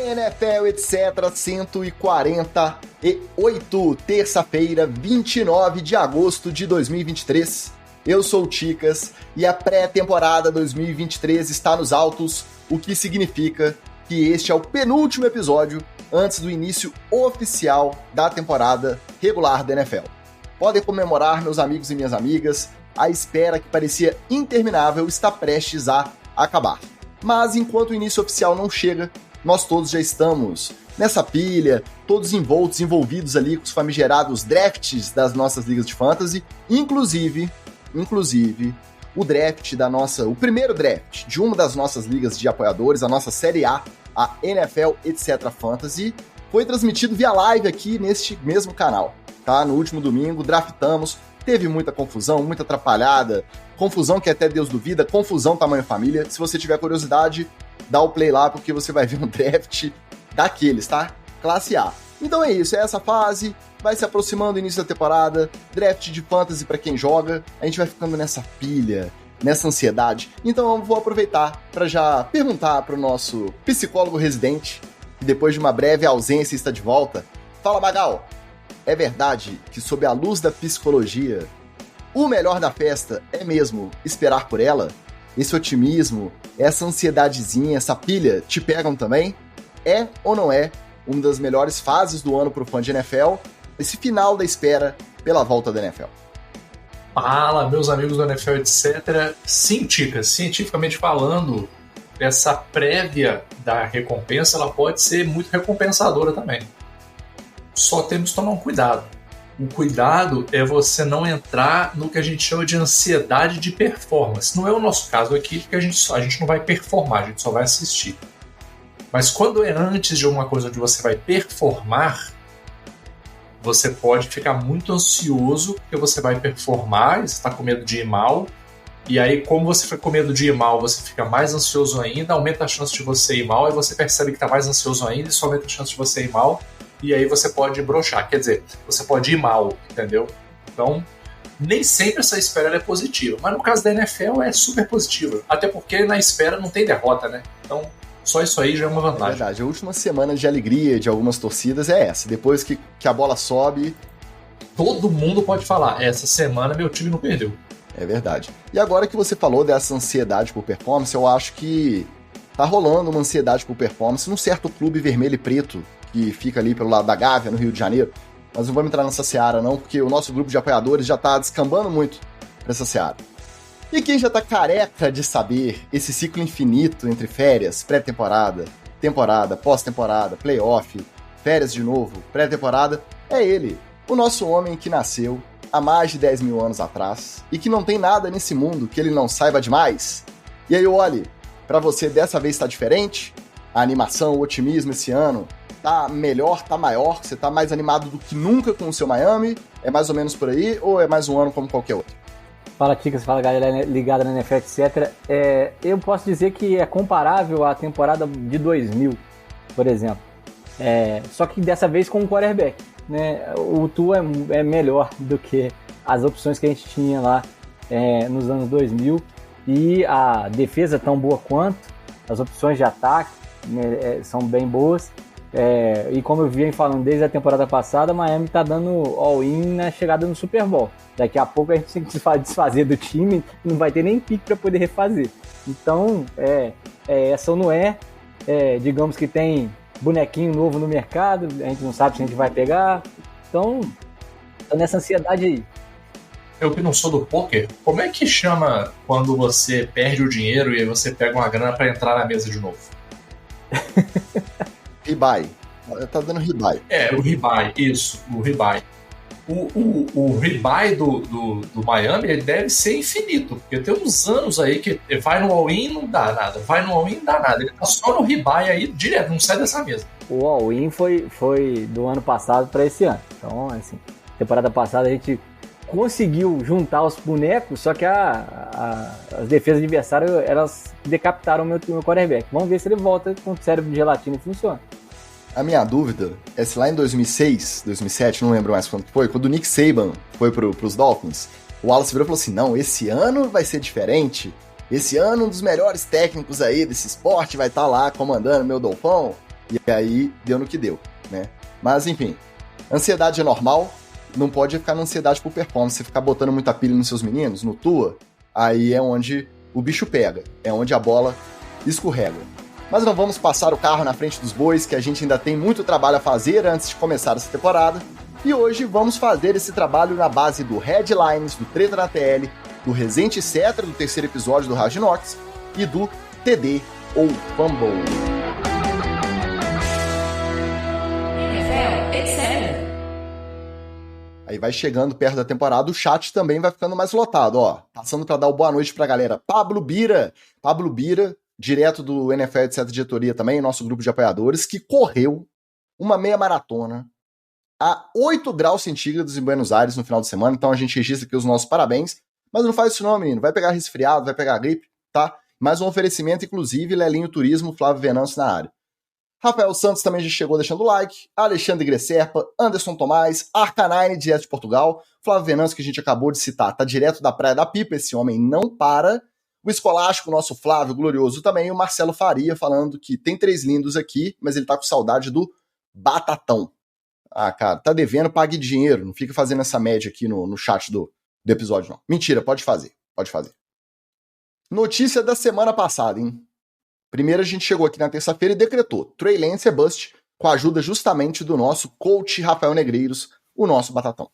NFL, etc. 148, terça-feira, 29 de agosto de 2023. Eu sou o Ticas e a pré-temporada 2023 está nos altos, o que significa que este é o penúltimo episódio antes do início oficial da temporada regular da NFL. Podem comemorar, meus amigos e minhas amigas, a espera que parecia interminável está prestes a acabar. Mas enquanto o início oficial não chega, nós todos já estamos nessa pilha, todos envolvidos ali com os famigerados drafts das nossas ligas de fantasy, inclusive o primeiro draft de uma das nossas ligas de apoiadores, a nossa Série A, a NFL, etc. Fantasy, foi transmitido via live aqui neste mesmo canal, tá? No último domingo, draftamos, teve muita confusão, muita atrapalhada, confusão que até Deus duvida, confusão tamanho família. Se você tiver curiosidade, dá o play lá, porque você vai ver um draft daqueles, tá? Classe A. Então é isso, é essa fase, vai se aproximando do início da temporada, draft de fantasy pra quem joga, a gente vai ficando nessa pilha, nessa ansiedade. Então eu vou aproveitar para já perguntar pro nosso psicólogo residente, que depois de uma breve ausência está de volta. Fala, Magal, é verdade que sob a luz da psicologia, o melhor da festa é mesmo esperar por ela? Esse otimismo, essa ansiedadezinha, essa pilha te pegam também? É ou não é uma das melhores fases do ano pro fã de NFL, esse final da espera pela volta da NFL? Fala, meus amigos do NFL, etc. Sim, Ticas, cientificamente falando, essa prévia da recompensa ela pode ser muito recompensadora também. Só temos que tomar um cuidado. O cuidado é você não entrar no que a gente chama de ansiedade de performance. Não é o nosso caso aqui, porque a gente não vai performar, a gente só vai assistir. Mas quando é antes de uma coisa onde você vai performar, você pode ficar muito ansioso, porque você vai performar, você está com medo de ir mal, e aí como você fica com medo de ir mal, você fica mais ansioso ainda, aumenta a chance de você ir mal, e você percebe que está mais ansioso ainda, e só aumenta a chance de você ir mal, e aí você pode broxar, quer dizer, você pode ir mal, entendeu? Então, nem sempre essa espera é positiva, mas no caso da NFL é super positiva, até porque na espera não tem derrota, né? Então, só isso aí já é uma vantagem. É verdade, a última semana de alegria de algumas torcidas é essa, depois que a bola sobe... Todo mundo pode falar, essa semana meu time não perdeu. É verdade. E agora que você falou dessa ansiedade por performance, eu acho que tá rolando uma ansiedade por performance num certo clube vermelho e preto, que fica ali pelo lado da Gávea, no Rio de Janeiro. Mas não vamos entrar nessa seara não, porque o nosso grupo de apoiadores já tá descambando muito pra essa seara. E quem já tá careca de saber esse ciclo infinito entre férias, pré-temporada, temporada, pós-temporada, playoff, férias de novo, pré-temporada, é ele, o nosso homem que nasceu há mais de 10 mil anos atrás e que não tem nada nesse mundo que ele não saiba demais. E aí, olhe, pra você dessa vez tá diferente? A animação, o otimismo esse ano tá melhor, tá maior, você tá mais animado do que nunca com o seu Miami? É mais ou menos por aí ou é mais um ano como qualquer outro? Fala, Ticas, fala, galera ligada na NFL, etc. Eu posso dizer que é comparável à temporada de 2000, por exemplo. Só que dessa vez com um quarterback, né? O Tua é melhor do que as opções que a gente tinha lá nos anos 2000. E a defesa tão boa quanto, as opções de ataque, né, são bem boas. E como eu vinha falando desde a temporada passada, Miami tá dando all-in na chegada no Super Bowl. Daqui a pouco a gente tem que desfazer do time, não vai ter nem pique para poder refazer. Então, essa ou não digamos que tem bonequinho novo no mercado, a gente não sabe se a gente vai pegar. Então, tô nessa ansiedade aí. Eu que não sou do poker, como é que chama quando você perde o dinheiro e aí você pega uma grana para entrar na mesa de novo? Rebuy. Tá dando rebuy. O rebuy, isso, o rebuy. O rebuy do Miami ele deve ser infinito, porque tem uns anos aí que vai no all-in e não dá nada, vai no all-in e não dá nada. Ele tá só no rebuy aí direto, não sai dessa mesa. O all-in foi do ano passado para esse ano. Então, assim, temporada passada a gente conseguiu juntar os bonecos, só que as defesas adversárias, elas decapitaram o meu quarterback. Vamos ver se ele volta com o cérebro de gelatina e funciona. A minha dúvida é se lá em 2006, 2007, não lembro mais quando foi, quando o Nick Saban foi pros Dolphins, o Wallace virou e falou assim, não, esse ano vai ser diferente, esse ano um dos melhores técnicos aí desse esporte vai estar lá comandando meu Dolphão. E aí deu no que deu, né? Mas enfim, ansiedade é normal, não pode ficar na ansiedade por performance. Se ficar botando muita pilha nos seus meninos, no Tua, aí é onde o bicho pega, é onde a bola escorrega. Mas não vamos passar o carro na frente dos bois, que a gente ainda tem muito trabalho a fazer antes de começar essa temporada. E hoje vamos fazer esse trabalho na base do Headlines, do Treta na TL, do Resente Etc, do terceiro episódio do Hard Knocks e do TD ou Fumble. Aí vai chegando perto da temporada, o chat também vai ficando mais lotado, ó. Passando para dar uma boa noite pra galera. Pablo Bira, direto do NFL Etc diretoria também, nosso grupo de apoiadores, que correu uma meia maratona a 8 graus centígrados em Buenos Aires no final de semana. Então a gente registra aqui os nossos parabéns. Mas não faz isso não, menino. Vai pegar resfriado, vai pegar gripe, tá? Mais um oferecimento, inclusive, Lelinho Turismo, Flávio Venâncio na área. Rafael Santos também já chegou deixando o like, Alexandre Gresserpa, Anderson Tomás, Arcanine, direto de Portugal, Flávio Venâncio, que a gente acabou de citar, tá direto da Praia da Pipa, esse homem não para, o Escolástico, nosso Flávio Glorioso também, e o Marcelo Faria falando que tem 3 lindos aqui, mas ele tá com saudade do Batatão. Ah, cara, tá devendo, pague dinheiro, não fica fazendo essa média aqui no chat do episódio, não. Mentira, pode fazer. Notícia da semana passada, hein? Primeiro a gente chegou aqui na terça-feira e decretou Trey Lance é bust, com a ajuda justamente do nosso coach Rafael Negreiros, o nosso Batatão.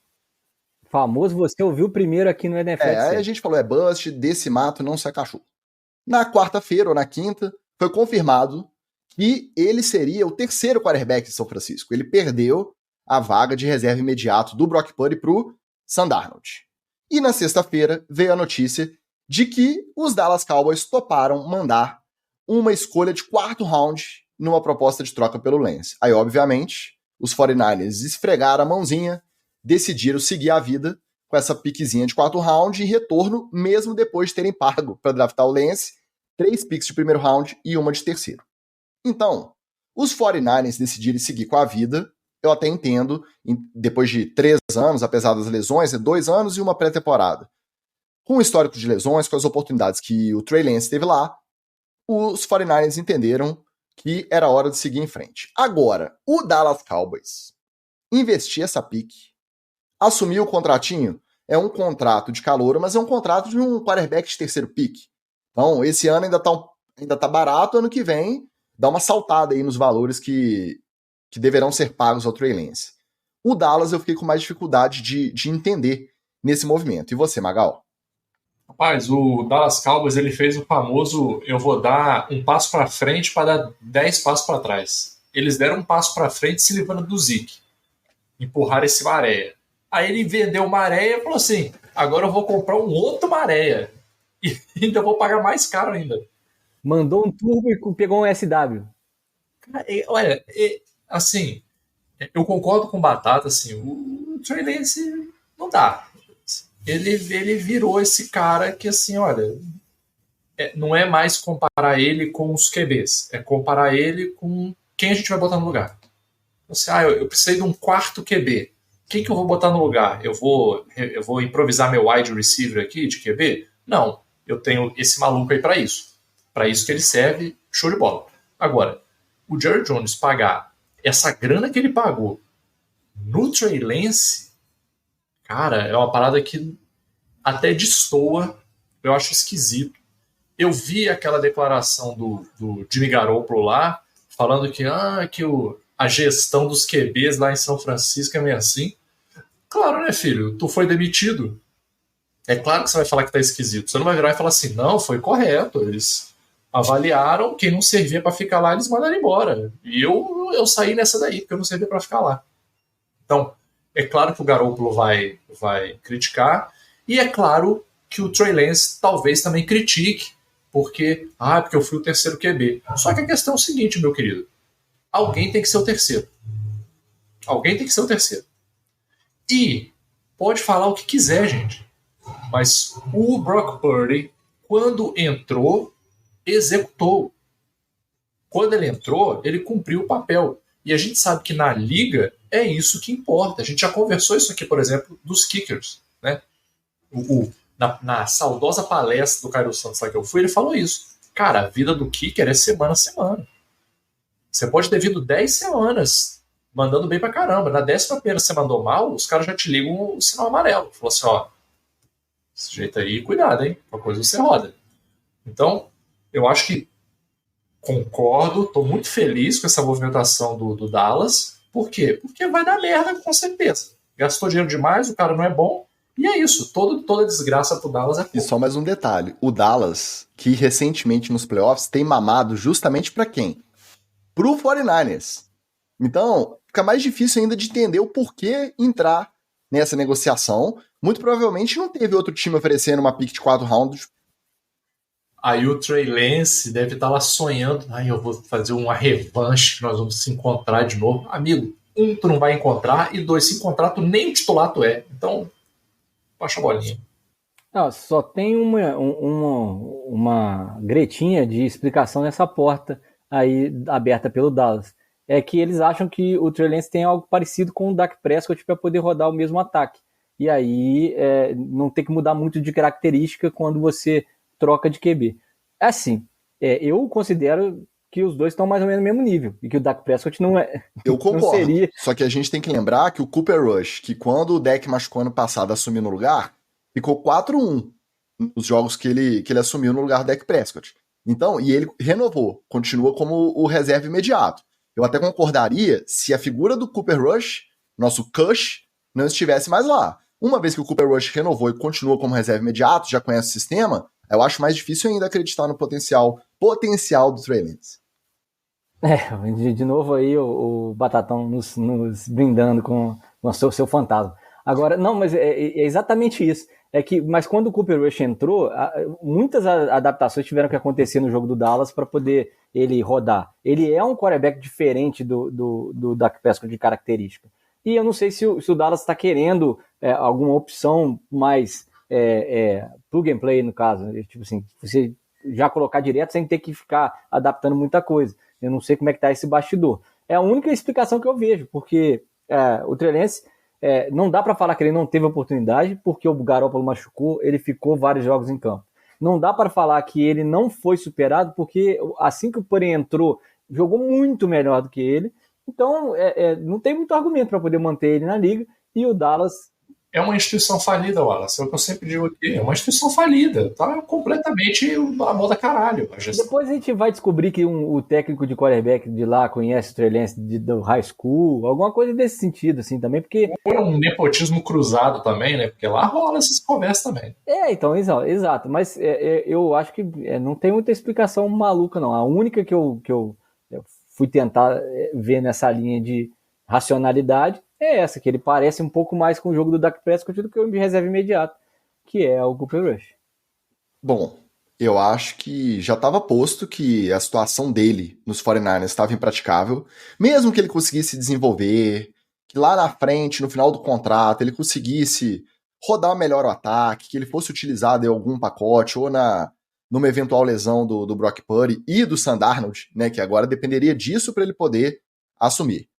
Famoso, você ouviu primeiro aqui no NFL. Aí a gente falou, é bust, desse mato não sai cachorro. Na quarta-feira ou na quinta, foi confirmado que ele seria o terceiro quarterback de São Francisco. Ele perdeu a vaga de reserva imediato do Brock Purdy pro Sam Darnold. E na sexta-feira veio a notícia de que os Dallas Cowboys toparam mandar uma escolha de 4º round numa proposta de troca pelo Lance. Aí, obviamente, os 49ers esfregaram a mãozinha, decidiram seguir a vida com essa piquezinha de 4º round em retorno, mesmo depois de terem pago para draftar o Lance 3 picks de primeiro round e uma de terceiro. Então, os 49ers decidirem seguir com a vida, eu até entendo, depois de 3 anos, apesar das lesões, 2 anos e uma pré-temporada. Com o histórico de lesões, com as oportunidades que o Trey Lance teve lá, os 49ers entenderam que era hora de seguir em frente. Agora, o Dallas Cowboys investir essa pique, assumir o contratinho, é um contrato de calouro, mas é um contrato de um quarterback de terceiro pique. Então, esse ano ainda tá barato, ano que vem dá uma saltada aí nos valores que deverão ser pagos ao Trey Lance. O Dallas eu fiquei com mais dificuldade de entender nesse movimento. E você, Magal? Rapaz, o Dallas Cowboys ele fez o famoso eu vou dar um passo para frente para dar 10 passos para trás. Eles deram um passo para frente se livrando do Zeke. Empurraram esse Maréia. Aí ele vendeu o Maréia e falou assim, agora eu vou comprar um outro Maréia. E ainda vou pagar mais caro ainda. Mandou um turbo e pegou um SW. Olha, assim, eu concordo com o Batata, assim, o Trey Lance não dá. Ele virou esse cara que, assim, olha, não é mais comparar ele com os QBs, é comparar ele com quem a gente vai botar no lugar. Assim, eu precisei de um 4º QB. Quem que eu vou botar no lugar? Eu vou improvisar meu wide receiver aqui de QB? Não, eu tenho esse maluco aí para isso. Para isso que ele serve, show de bola. Agora, o Jerry Jones pagar essa grana que ele pagou no Trey Lance, cara, é uma parada que até destoa, eu acho esquisito. Eu vi aquela declaração do Jimmy Garoppolo lá, falando que a gestão dos QBs lá em São Francisco é meio assim. Claro, né, filho? Tu foi demitido. É claro que você vai falar que tá esquisito. Você não vai virar e falar assim, não, foi correto. Eles avaliaram, quem não servia para ficar lá, eles mandaram embora. E eu saí nessa daí, porque eu não servia para ficar lá. Então, é claro que o Garoppolo vai criticar, e é claro que o Trey Lance talvez também critique, porque eu fui o terceiro QB. Só que a questão é o seguinte, meu querido, alguém tem que ser o terceiro. Alguém tem que ser o terceiro. E pode falar o que quiser, gente, mas o Brock Purdy, quando entrou, executou. Quando ele entrou, ele cumpriu o papel. E a gente sabe que na liga é isso que importa. A gente já conversou isso aqui, por exemplo, dos kickers, né? Na saudosa palestra do Cairo Santos lá que eu fui, ele falou isso. Cara, a vida do kicker é semana a semana. Você pode ter vindo 10 semanas mandando bem pra caramba. Na 11ª você mandou mal, os caras já te ligam o sinal amarelo. Falou assim, ó, desse jeito aí, cuidado, hein? Uma coisa você roda. Então, eu acho que concordo, tô muito feliz com essa movimentação do Dallas. Por quê? Porque vai dar merda, com certeza. Gastou dinheiro demais, o cara não é bom, e é isso. Toda desgraça pro Dallas é pouco. E só mais um detalhe, o Dallas, que recentemente nos playoffs tem mamado justamente pra quem? Pro 49ers. Então, fica mais difícil ainda de entender o porquê entrar nessa negociação. Muito provavelmente não teve outro time oferecendo uma pick de 4 rounds. Aí o Trey Lance deve estar lá sonhando. Eu vou fazer uma revanche, nós vamos se encontrar de novo. Amigo, tu não vai encontrar, e 2, se encontrar, tu nem titular tu é. Então, baixa a bolinha. Não, só tem uma gretinha de explicação nessa porta aí aberta pelo Dallas. É que eles acham que o Trey Lance tem algo parecido com o Dak Prescott para poder rodar o mesmo ataque. E aí não tem que mudar muito de característica quando você troca de QB. Assim, eu considero que os dois estão mais ou menos no mesmo nível, e que o Dak Prescott não é. Eu concordo, não seria... só que a gente tem que lembrar que o Cooper Rush, que quando o Dak machucou ano passado assumiu no lugar, ficou 4-1 nos jogos que ele assumiu no lugar do Dak Prescott. Então, e ele renovou, continua como o reserva imediato. Eu até concordaria se a figura do Cooper Rush, nosso Cush, não estivesse mais lá. Uma vez que o Cooper Rush renovou e continua como reserva imediato, já conhece o sistema, eu acho mais difícil ainda acreditar no potencial do Trey Lance. De novo aí o Batatão nos brindando com o seu fantasma. Agora, não, mas é exatamente isso. Mas quando o Cooper Rush entrou, muitas adaptações tiveram que acontecer no jogo do Dallas para poder ele rodar. Ele é um quarterback diferente do Dak Prescott de característica. E eu não sei se o Dallas está querendo alguma opção mais plug and play, no caso. Tipo assim, você já colocar direto sem ter que ficar adaptando muita coisa. Eu não sei como é que está esse bastidor. É a única explicação que eu vejo, porque o Trey Lance, não dá para falar que ele não teve oportunidade, porque o Garoppolo machucou, ele ficou vários jogos em campo. Não dá para falar que ele não foi superado, porque assim que o Purdy entrou, jogou muito melhor do que ele. Então, não tem muito argumento para poder manter ele na liga, e o Dallas... É uma instituição falida, Wallace. É o que eu sempre digo aqui. É uma instituição falida. Tá completamente a moda caralho. Depois a gente vai descobrir que o técnico de quarterback de lá conhece o Trey Lance do high school, alguma coisa desse sentido, assim, também, porque... Ou um nepotismo cruzado também, né? Porque lá rola essas conversas também. Então, exato. Mas eu acho que não tem muita explicação maluca, não. A única que eu fui tentar ver nessa linha de racionalidade é essa, que ele parece um pouco mais com o jogo do Dak Prescott do que o de reserva imediato, que é o Cooper Rush. Bom, eu acho que já estava posto que a situação dele nos 49ers estava impraticável, mesmo que ele conseguisse desenvolver, que lá na frente, no final do contrato, ele conseguisse rodar melhor o ataque, que ele fosse utilizado em algum pacote, ou numa eventual lesão do Brock Purdy e do Sam Darnold, né, que agora dependeria disso para ele poder assumir.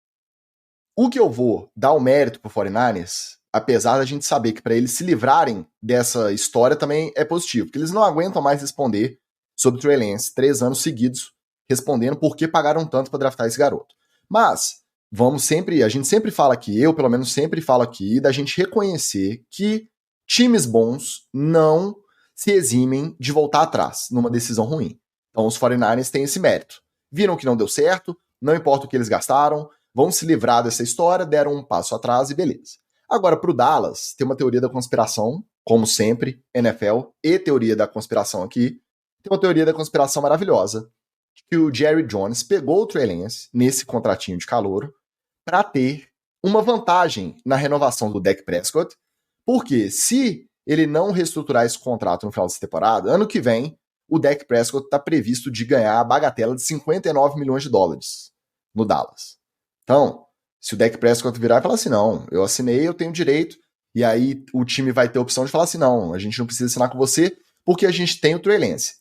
O que eu vou dar o mérito pro 49ers, apesar da gente saber que para eles se livrarem dessa história também é positivo, porque eles não aguentam mais responder sobre o Trey Lance 3 anos seguidos, respondendo por que pagaram tanto para draftar esse garoto. Mas a gente sempre fala aqui, eu pelo menos sempre falo aqui, da gente reconhecer que times bons não se eximem de voltar atrás numa decisão ruim. Então os 49ers têm esse mérito. Viram que não deu certo, não importa o que eles gastaram, vão se livrar dessa história, deram um passo atrás e beleza. Agora, pro Dallas, tem uma teoria da conspiração, como sempre, NFL e teoria da conspiração aqui. Tem uma teoria da conspiração maravilhosa, que o Jerry Jones pegou o Trey Lance nesse contratinho de calouro para ter uma vantagem na renovação do Dak Prescott, porque se ele não reestruturar esse contrato no final dessa temporada, ano que vem, o Dak Prescott está previsto de ganhar a bagatela de 59 milhões de dólares no Dallas. Então, se o Dak Prescott virar e falar assim, não, eu assinei, eu tenho direito, e aí o time vai ter a opção de falar assim, não, a gente não precisa assinar com você, porque a gente tem o Trey Lance.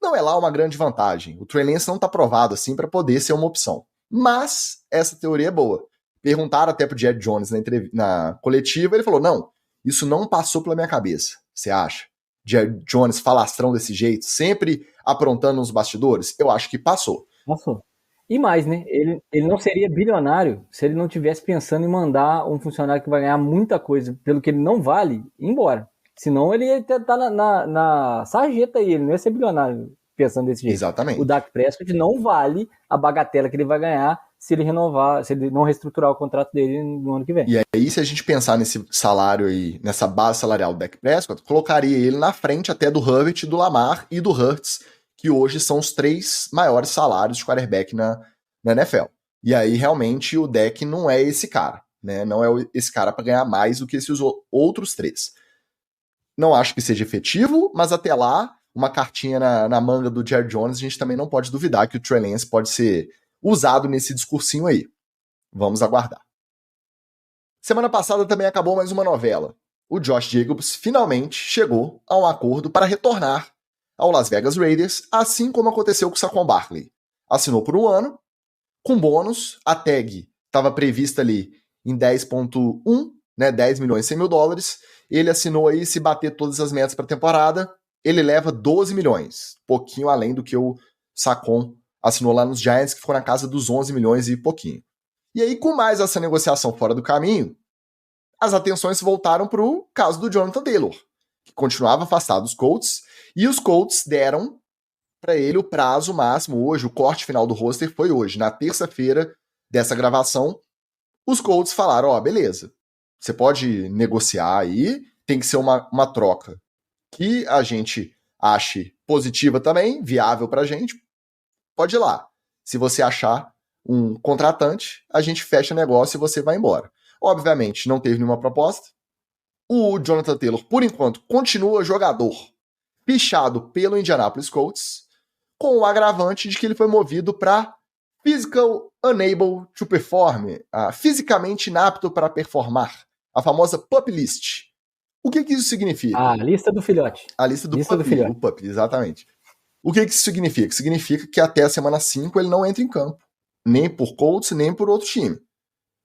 Não é lá uma grande vantagem. O Trey Lance não está provado assim para poder ser uma opção. Mas essa teoria é boa. Perguntaram até pro Jerry Jones na coletiva, ele falou, não, isso não passou pela minha cabeça. Você acha? Jerry Jones falastrão desse jeito, sempre aprontando nos bastidores? Eu acho que passou. Passou. E mais, né? Ele não seria bilionário se ele não tivesse pensando em mandar um funcionário que vai ganhar muita coisa pelo que ele não vale embora. Senão ele ia estar na sarjeta aí, ele não ia ser bilionário pensando desse jeito. Exatamente. O Dak Prescott não vale a bagatela que ele vai ganhar se ele renovar, se ele não reestruturar o contrato dele no ano que vem. E aí, se a gente pensar nesse salário aí, nessa base salarial do Dak Prescott, colocaria ele na frente até do Herbert, do Lamar e do Hurts, que hoje são os 3 maiores salários de quarterback na NFL. E aí, realmente, o Dak não é esse cara, né? Não é esse cara para ganhar mais do que esses outros 3. Não acho que seja efetivo, mas até lá, uma cartinha na manga do Jerry Jones, a gente também não pode duvidar que o Trey Lance pode ser usado nesse discursinho aí. Vamos aguardar. Semana passada também acabou mais uma novela. O Josh Jacobs finalmente chegou a um acordo para retornar ao Las Vegas Raiders, assim como aconteceu com o Saquon Barkley. Assinou por 1 ano, com bônus, a tag estava prevista ali em 10,1, né, 10 milhões e 100 mil dólares. Ele assinou aí, se bater todas as metas para a temporada, ele leva 12 milhões, pouquinho além do que o Saquon assinou lá nos Giants, que ficou na casa dos 11 milhões e pouquinho. E aí, com mais essa negociação fora do caminho, as atenções voltaram para o caso do Jonathan Taylor, que continuava afastado dos Colts, e os Colts deram para ele o prazo máximo hoje, o corte final do roster foi hoje, na terça-feira dessa gravação. Os Colts falaram, ó, beleza, você pode negociar aí, tem que ser uma troca que a gente ache positiva também, viável pra gente, pode ir lá. Se você achar um contratante, a gente fecha o negócio e você vai embora. Obviamente, não teve nenhuma proposta. O Jonathan Taylor, por enquanto, continua jogador fichado pelo Indianapolis Colts, com o agravante de que ele foi movido para physical unable to perform, fisicamente inapto para performar, a famosa pup list. O que isso significa? A lista do filhote. A lista do pup, o pup, exatamente. O que isso significa? Significa que até a semana 5 ele não entra em campo, nem por Colts, nem por outro time.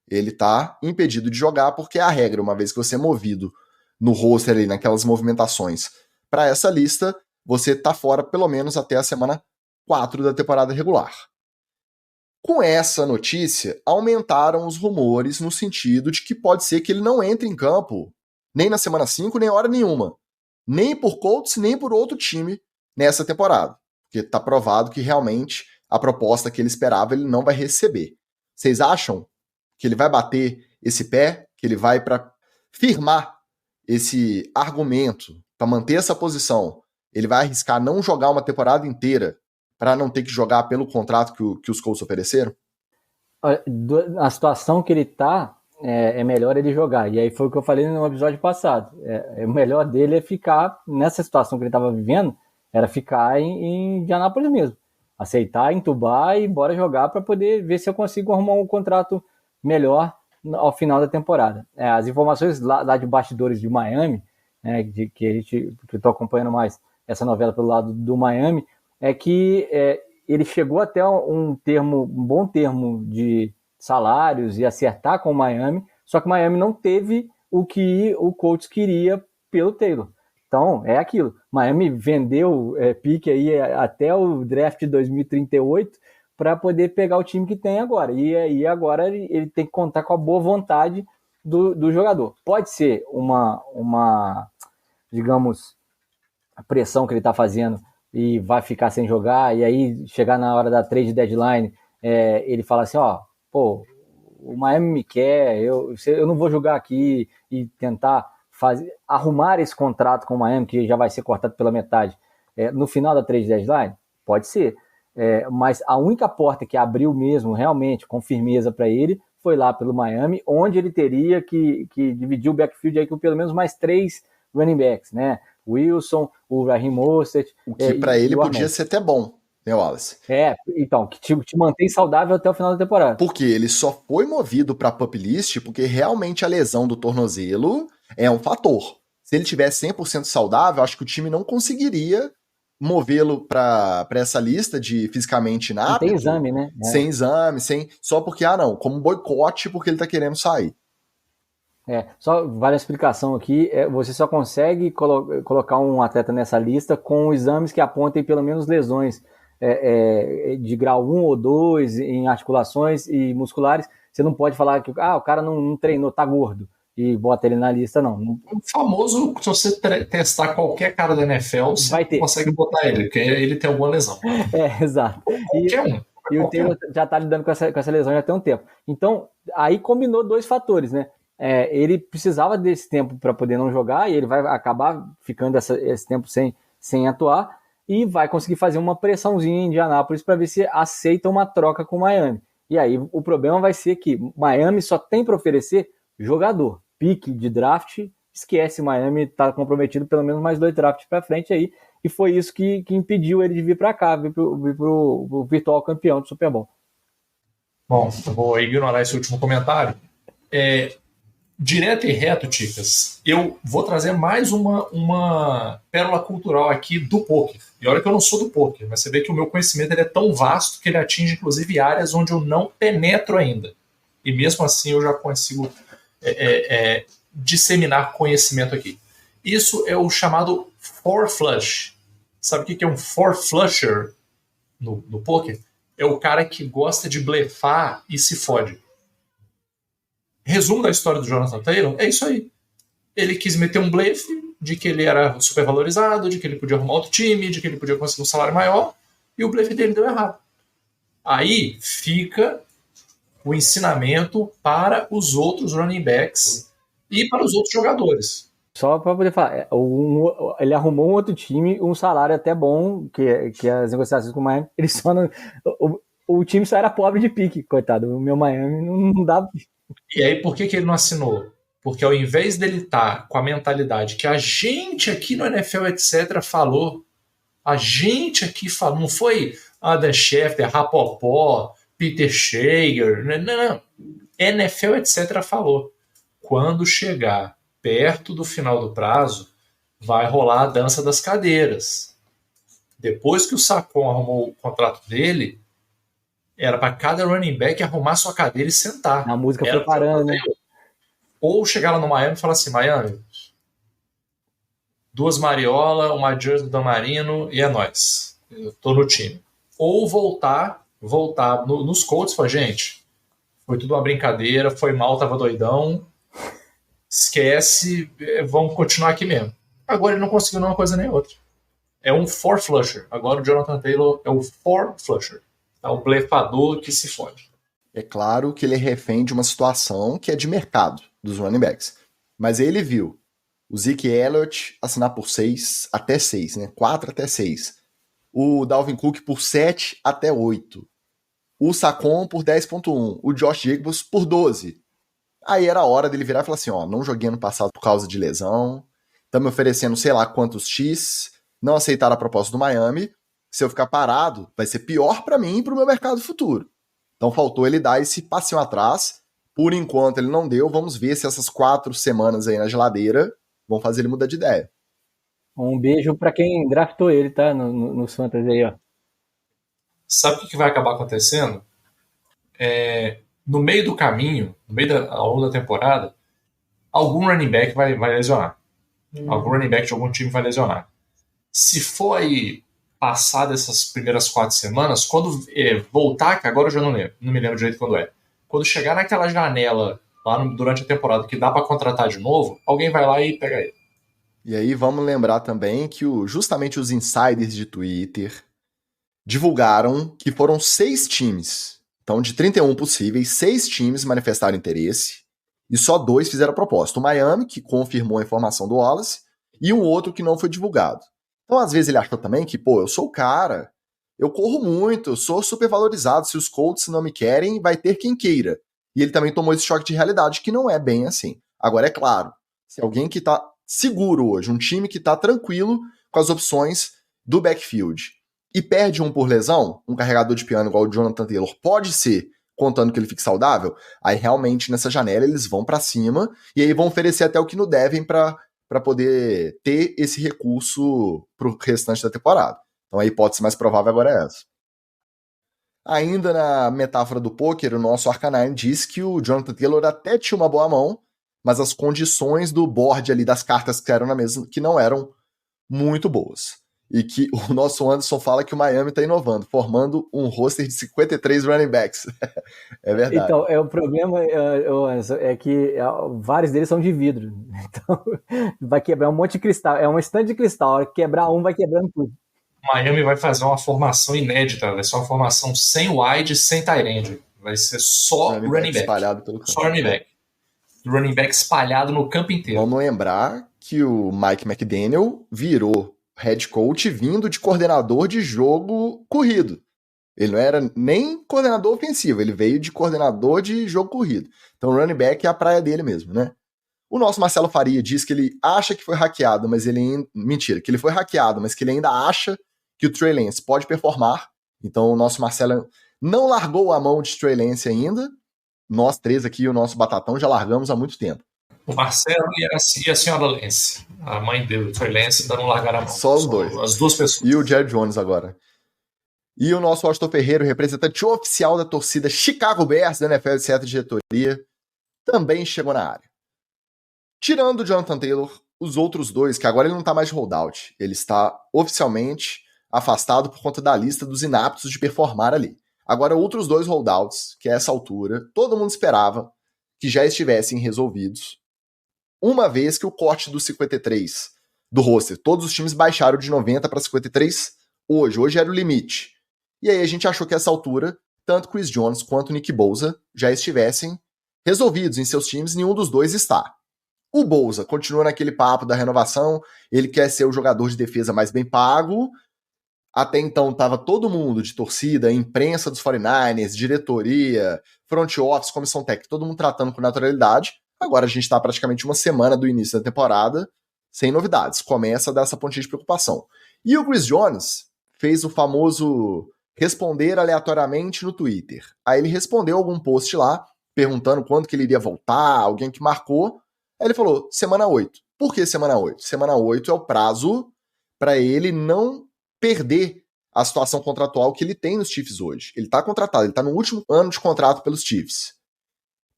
Ele está impedido de jogar porque é a regra, uma vez que você é movido no roster ali, naquelas movimentações para essa lista, você está fora pelo menos até a semana 4 da temporada regular. Com essa notícia, aumentaram os rumores no sentido de que pode ser que ele não entre em campo nem na semana 5, nem hora nenhuma. Nem por Colts, nem por outro time nessa temporada. Porque está provado que realmente a proposta que ele esperava ele não vai receber. Vocês acham que ele vai bater esse pé, que ele vai para firmar esse argumento, para manter essa posição, ele vai arriscar não jogar uma temporada inteira para não ter que jogar pelo contrato que os Colts ofereceram? A situação que ele está, é melhor ele jogar. E aí foi o que eu falei no episódio passado. O melhor dele é ficar, nessa situação que ele estava vivendo, era ficar em Indianápolis mesmo. Aceitar, entubar e bora jogar para poder ver se eu consigo arrumar um contrato melhor ao final da temporada. As informações lá de bastidores de Miami, que eu estou acompanhando mais essa novela pelo lado do Miami, é que ele chegou até um bom termo de salários e acertar com o Miami, só que o Miami não teve o que o Colts queria pelo Taylor. Então, é aquilo. Miami vendeu pique aí até o draft de 2038 para poder pegar o time que tem agora. E aí agora ele tem que contar com a boa vontade do jogador. Pode ser uma digamos, a pressão que ele está fazendo e vai ficar sem jogar, e aí chegar na hora da trade deadline, ele fala assim, o Miami me quer, eu não vou jogar aqui e tentar arrumar esse contrato com o Miami, que já vai ser cortado pela metade, no final da trade deadline? Pode ser. Mas a única porta que abriu mesmo, realmente, com firmeza para ele, foi lá pelo Miami, onde ele teria que dividir o backfield aí com pelo menos mais 3 running backs, né? Wilson, o Raheem Mostert. O que para ele podia ser até bom, né, Wallace? Então, que te mantém saudável até o final da temporada. Porque ele só foi movido para pup list porque realmente a lesão do tornozelo é um fator. Se ele tivesse 100% saudável, acho que o time não conseguiria movê-lo para essa lista de fisicamente inapto. Sem exame, né? Sem exame, só porque, como boicote porque ele tá querendo sair. Só vale a explicação aqui, você só consegue colocar um atleta nessa lista com exames que apontem pelo menos lesões de grau 1 ou 2 em articulações e musculares, você não pode falar que o cara não treinou, tá gordo, e bota ele na lista, não. O famoso, se você testar qualquer cara da NFL, você consegue botar ele, porque ele tem alguma lesão. Exato. E o Taylor já tá lidando com essa lesão já tem um tempo. Então, aí combinou dois fatores, né? Ele precisava desse tempo para poder não jogar, e ele vai acabar ficando esse tempo sem atuar, e vai conseguir fazer uma pressãozinha em Indianápolis para ver se aceita uma troca com Miami. E aí o problema vai ser que Miami só tem para oferecer jogador. Pique de draft, esquece, Miami tá comprometido pelo menos mais 2 drafts para frente aí, e foi isso que impediu ele de vir para cá, vir pro virtual campeão do Super Bowl. Bom, eu vou ignorar esse último comentário. Direto e reto, Ticas, eu vou trazer mais uma pérola cultural aqui do poker. E olha que eu não sou do poker, mas você vê que o meu conhecimento ele é tão vasto que ele atinge inclusive áreas onde eu não penetro ainda. E mesmo assim eu já consigo disseminar conhecimento aqui. Isso é o chamado four flush. Sabe o que é um four flusher no poker? É o cara que gosta de blefar e se fode. Resumo da história do Jonathan Taylor é isso aí. Ele quis meter um blefe de que ele era super valorizado, de que ele podia arrumar outro time, de que ele podia conseguir um salário maior, e o blefe dele deu errado. Aí fica o ensinamento para os outros running backs e para os outros jogadores. Só para poder falar, ele arrumou um outro time, um salário até bom, que as negociações com o Miami, ele só não, o time só era pobre de pique, coitado. O meu Miami não dá. E aí, por que ele não assinou? Porque ao invés dele estar com a mentalidade que a gente aqui no NFL, etc., falou, a gente aqui falou, não foi Adam Schefter, Rapopó, Peter Schrager, não. NFL, etc., falou. Quando chegar perto do final do prazo, vai rolar a dança das cadeiras. Depois que o Saquon arrumou o contrato dele, era para cada running back arrumar sua cadeira e sentar. A música foi parando, né? Ou chegar lá no Miami e falar assim, Miami, 2 Mariola, uma Jersey do Dan Marino e é nóis. Eu tô no time. Ou voltar nos Colts e falar, gente, foi tudo uma brincadeira, foi mal, tava doidão, esquece, vamos continuar aqui mesmo. Agora ele não conseguiu nenhuma coisa nem outra. É um four flusher. Agora o Jonathan Taylor é o four flusher. É o blefador que se fode. É claro que ele é refém de uma situação que é de mercado dos running backs. Mas ele viu o Zeke Elliott assinar por 6 até 6, né? 4 até 6. O Dalvin Cook por 7 até 8. O Saquon por 10.1. O Josh Jacobs por 12. Aí era a hora dele virar e falar assim, não joguei ano passado por causa de lesão, estão me oferecendo sei lá quantos X, não aceitaram a proposta do Miami, se eu ficar parado, vai ser pior para mim e para o meu mercado futuro. Então faltou ele dar esse passinho atrás. Por enquanto ele não deu. Vamos ver se essas 4 semanas aí na geladeira vão fazer ele mudar de ideia. Um beijo para quem draftou ele, tá? Nos fantasy aí, ó. Sabe o que vai acabar acontecendo? No meio do caminho, ao longo da temporada, algum running back vai lesionar. Algum running back de algum time vai lesionar. Se for aí passar dessas primeiras 4 semanas, quando voltar, que agora eu já não me lembro direito quando é, quando chegar naquela janela lá durante a temporada que dá para contratar de novo, alguém vai lá e pega ele. E aí vamos lembrar também que justamente os insiders de Twitter divulgaram que foram 6 times. Então, de 31 possíveis, 6 times manifestaram interesse e só 2 fizeram proposta. O Miami, que confirmou a informação do Wallace, e um outro que não foi divulgado. Então, às vezes ele achou também que, eu sou o cara, eu corro muito, eu sou super valorizado, se os Colts não me querem, vai ter quem queira. E ele também tomou esse choque de realidade, que não é bem assim. Agora, é claro, se alguém que tá seguro hoje, um time que tá tranquilo com as opções do backfield, e perde um por lesão, um carregador de piano igual o Jonathan Taylor pode ser, contando que ele fique saudável, aí realmente nessa janela eles vão pra cima, e aí vão oferecer até o que não devem pra poder ter esse recurso pro restante da temporada. Então a hipótese mais provável agora é essa. Ainda na metáfora do poker, o nosso Arcanine diz que o Jonathan Taylor até tinha uma boa mão, mas as condições do board ali das cartas que eram na mesa que não eram muito boas. e que o nosso Anderson fala que o Miami está inovando, formando um roster de 53 running backs. É verdade. Então, o problema é que vários deles são de vidro. Então, vai quebrar um monte de cristal. É um stand de cristal. A hora que quebrar um, vai quebrando tudo. Miami vai fazer uma formação inédita. Vai ser uma formação sem wide, sem tight end. Vai ser só running back. Espalhado pelo campo. Só running back. Running back espalhado no campo inteiro. Vamos lembrar que o Mike McDaniel virou head coach vindo de coordenador de jogo corrido. Ele não era nem coordenador ofensivo, ele veio de coordenador de jogo corrido. Então o running back é a praia dele mesmo, né? O nosso Marcelo Faria diz que ele acha que foi hackeado, mas ele... Mentira, que ele foi hackeado, mas que ele ainda acha que o Trey Lance pode performar. Então o nosso Marcelo não largou a mão de Trey Lance ainda. Nós três aqui, o nosso Batatão, já largamos há muito tempo. O Marcelo e a senhora Lance. A mãe dele, o Trey Lance, ainda não largaram a mão. Só os dois. As duas pessoas. E o Jared Jones agora. E o nosso Washington Ferreira, representante oficial da torcida Chicago Bears, da NFL, etc., de diretoria, também chegou na área. Tirando o Jonathan Taylor, os outros dois, que agora ele não está mais de holdout, ele está oficialmente afastado por conta da lista dos inaptos de performar ali. Agora, outros dois holdouts, que a essa altura todo mundo esperava que já estivessem resolvidos, uma vez que o corte dos 53 do roster, todos os times baixaram de 90 para 53 hoje era o limite. E aí a gente achou que a essa altura, tanto Chris Jones quanto Nick Bosa já estivessem resolvidos em seus times, nenhum dos dois está. O Bosa continua naquele papo da renovação, ele quer ser o jogador de defesa mais bem pago. Até então estava todo mundo de torcida, imprensa dos 49ers, diretoria, front office, comissão técnica, todo mundo tratando com naturalidade. Agora a gente está praticamente uma semana do início da temporada, sem novidades. Começa a dar essa pontinha de preocupação. E o Chris Jones fez o famoso responder aleatoriamente no Twitter. Aí ele respondeu algum post lá, perguntando quando que ele iria voltar, alguém que marcou. Aí ele falou, semana 8. Por que semana 8? Semana 8 é o prazo para ele não perder a situação contratual que ele tem nos Chiefs hoje. Ele está contratado, ele está no último ano de contrato pelos Chiefs.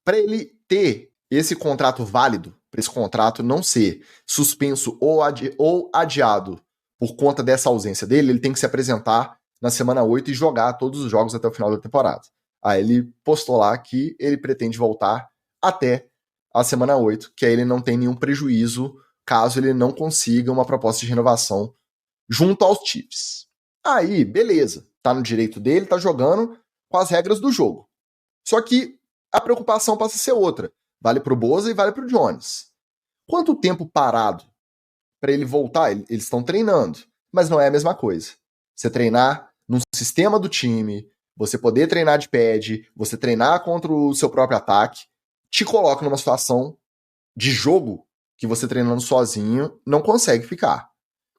Para ele ter esse contrato válido, para esse contrato não ser suspenso ou adiado por conta dessa ausência dele, ele tem que se apresentar na semana 8 e jogar todos os jogos até o final da temporada. Aí ele postou lá que ele pretende voltar até a semana 8, que aí ele não tem nenhum prejuízo caso ele não consiga uma proposta de renovação junto aos Chiefs. Aí, beleza, tá no direito dele, tá jogando com as regras do jogo. Só que a preocupação passa a ser outra. Vale pro Bosa e vale pro Jones. Quanto tempo parado para ele voltar? Eles estão treinando, mas não é a mesma coisa. Você treinar num sistema do time, você poder treinar de pad, você treinar contra o seu próprio ataque, te coloca numa situação de jogo que você treinando sozinho não consegue ficar.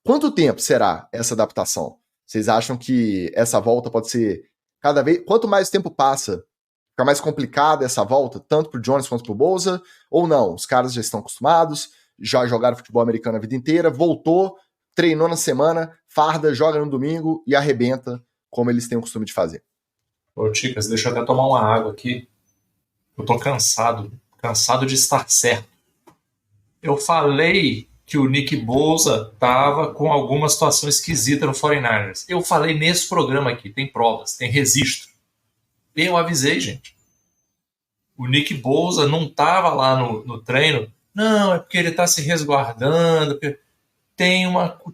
Quanto tempo será essa adaptação? Vocês acham que essa volta pode ser cada vez... Quanto mais tempo passa, fica mais complicada essa volta, tanto pro Jones quanto pro Bosa? Ou não? Os caras já estão acostumados, já jogaram futebol americano a vida inteira, voltou, treinou na semana, farda, joga no domingo e arrebenta, como eles têm o costume de fazer. Ô, Ticas, deixa eu até tomar uma água aqui. Eu tô cansado de estar certo. Eu falei que o Nick Bosa tava com alguma situação esquisita no 49ers. Eu falei nesse programa aqui, tem provas, tem registro. Eu avisei, gente. O Nick Bosa não tava lá no treino. Não, é porque ele tá se resguardando.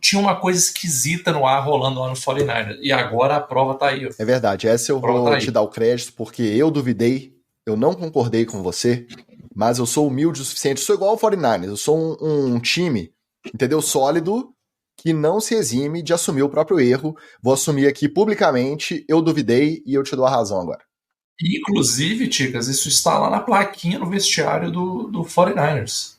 Tinha uma coisa esquisita no ar rolando lá no 49ers. E agora a prova tá aí. É verdade, essa eu vou te dar o crédito, porque eu duvidei, eu não concordei com você, mas eu sou humilde o suficiente. Eu sou igual ao 49ers, eu sou um time, entendeu? Sólido, que não se exime de assumir o próprio erro. Vou assumir aqui publicamente, eu duvidei e eu te dou a razão agora. Inclusive, Ticas, isso está lá na plaquinha no vestiário do 49ers.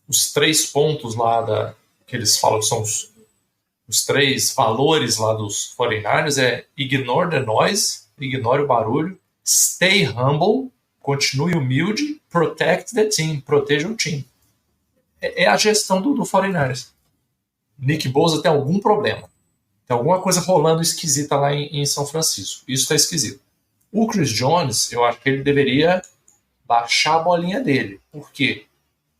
Os 3 pontos lá que eles falam que são os 3 valores lá dos 49ers é ignore the noise, ignore o barulho, stay humble, continue humilde, protect the team, proteja o time. É a gestão do 49ers. Nick Bosa tem algum problema. Tem alguma coisa rolando esquisita lá em São Francisco. Isso está esquisito. O Chris Jones, eu acho que ele deveria baixar a bolinha dele. Por quê?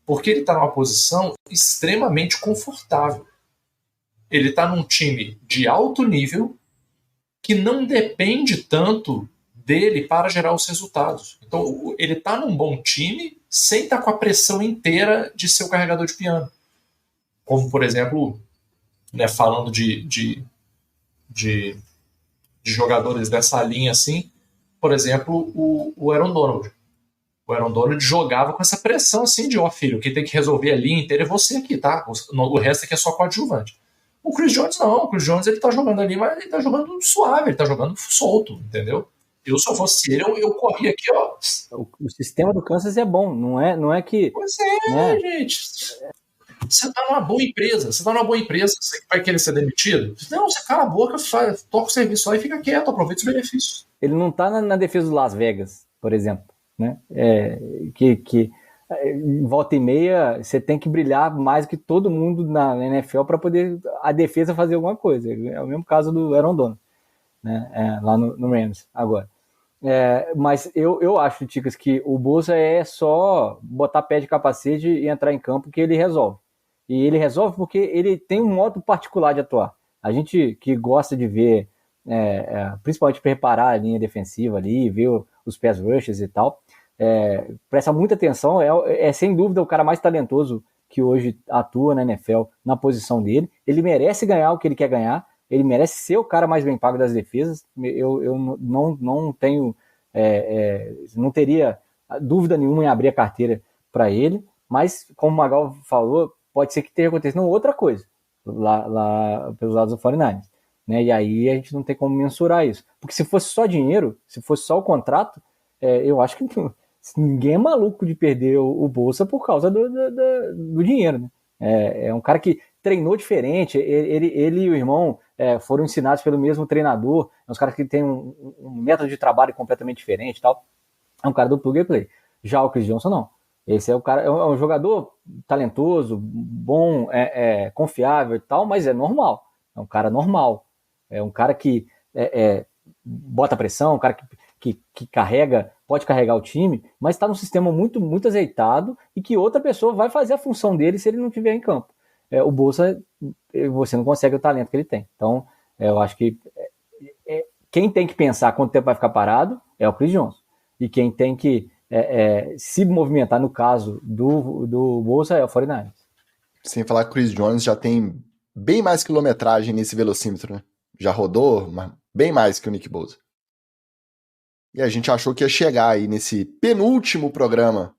Porque ele está numa posição extremamente confortável. ele está num time de alto nível que não depende tanto dele para gerar os resultados. Então, ele está num bom time sem estar com a pressão inteira de ser o carregador de piano. Como, por exemplo, né, falando de jogadores dessa linha assim, por exemplo, o Aaron Donald. O Aaron Donald jogava com essa pressão assim de, filho, quem tem que resolver a linha inteira é você aqui, tá? O resto aqui é só coadjuvante. O Chris Jones não. O Chris Jones ele tá jogando ali, mas ele tá jogando suave, ele tá jogando solto, entendeu? Eu, se eu fosse ele, eu corria aqui, ó. O sistema do Kansas é bom, não é que... Pois é, né? Gente. Você tá numa boa empresa, você vai querer ser demitido? Não, você cala a boca, toca o serviço lá e fica quieto, aproveita os benefícios. Ele não tá na defesa do Las Vegas, por exemplo, né? Volta e meia, você tem que brilhar mais que todo mundo na NFL para poder a defesa fazer alguma coisa. É o mesmo caso do Aaron Donald, né? Lá no Rams, agora. Mas eu acho, Ticas, que o Bosa é só botar pé de capacete e entrar em campo que ele resolve. E ele resolve porque ele tem um modo particular de atuar. A gente que gosta de ver, principalmente preparar a linha defensiva ali, ver os pass rushes e tal, presta muita atenção, sem dúvida o cara mais talentoso que hoje atua na NFL na posição dele. Ele merece ganhar o que ele quer ganhar, ele merece ser o cara mais bem pago das defesas. Eu não tenho, não teria dúvida nenhuma em abrir a carteira para ele, mas como o Magal falou, pode ser que tenha acontecido outra coisa lá pelos lados do 49ers, né? E aí a gente não tem como mensurar isso, porque se fosse só dinheiro, se fosse só o contrato, eu acho que ninguém é maluco de perder o Bolsa por causa do dinheiro, né? É um cara que treinou diferente, ele e o irmão foram ensinados pelo mesmo treinador, é um cara que tem um método de trabalho completamente diferente e tal. É um cara do plug and play. Já o Chris Johnson não. Esse é o cara, é um jogador talentoso, bom, confiável e tal, mas é normal. É um cara normal. É um cara que bota pressão, um cara que pode carregar o time, mas está num sistema muito, muito azeitado e que outra pessoa vai fazer a função dele se ele não estiver em campo. O Bolsa, você não consegue o talento que ele tem. Então, eu acho que quem tem que pensar quanto tempo vai ficar parado é o Chris Johnson. E quem tem que se movimentar, no caso do Bolsa, é o 49ers. Sem falar que o Chris Jones já tem bem mais quilometragem nesse velocímetro, né? Já rodou bem mais que o Nick Bosa. E a gente achou que ia chegar aí nesse penúltimo programa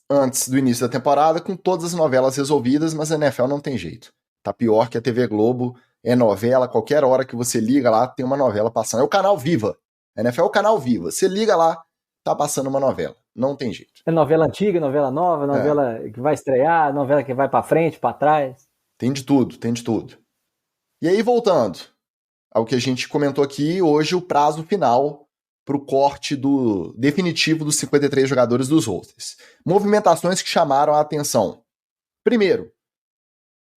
antes do início da temporada com todas as novelas resolvidas, mas a NFL não tem jeito. Tá pior que a TV Globo, é novela, qualquer hora que você liga lá tem uma novela passando. É o canal Viva. A NFL é o canal Viva. Você liga lá, tá passando uma novela. Não tem jeito. É novela antiga, novela nova, novela que vai estrear, novela que vai pra frente, pra trás. Tem de tudo, tem de tudo. E aí, voltando ao que a gente comentou aqui, hoje o prazo final para o corte definitivo dos 53 jogadores dos rosters. Movimentações que chamaram a atenção. Primeiro,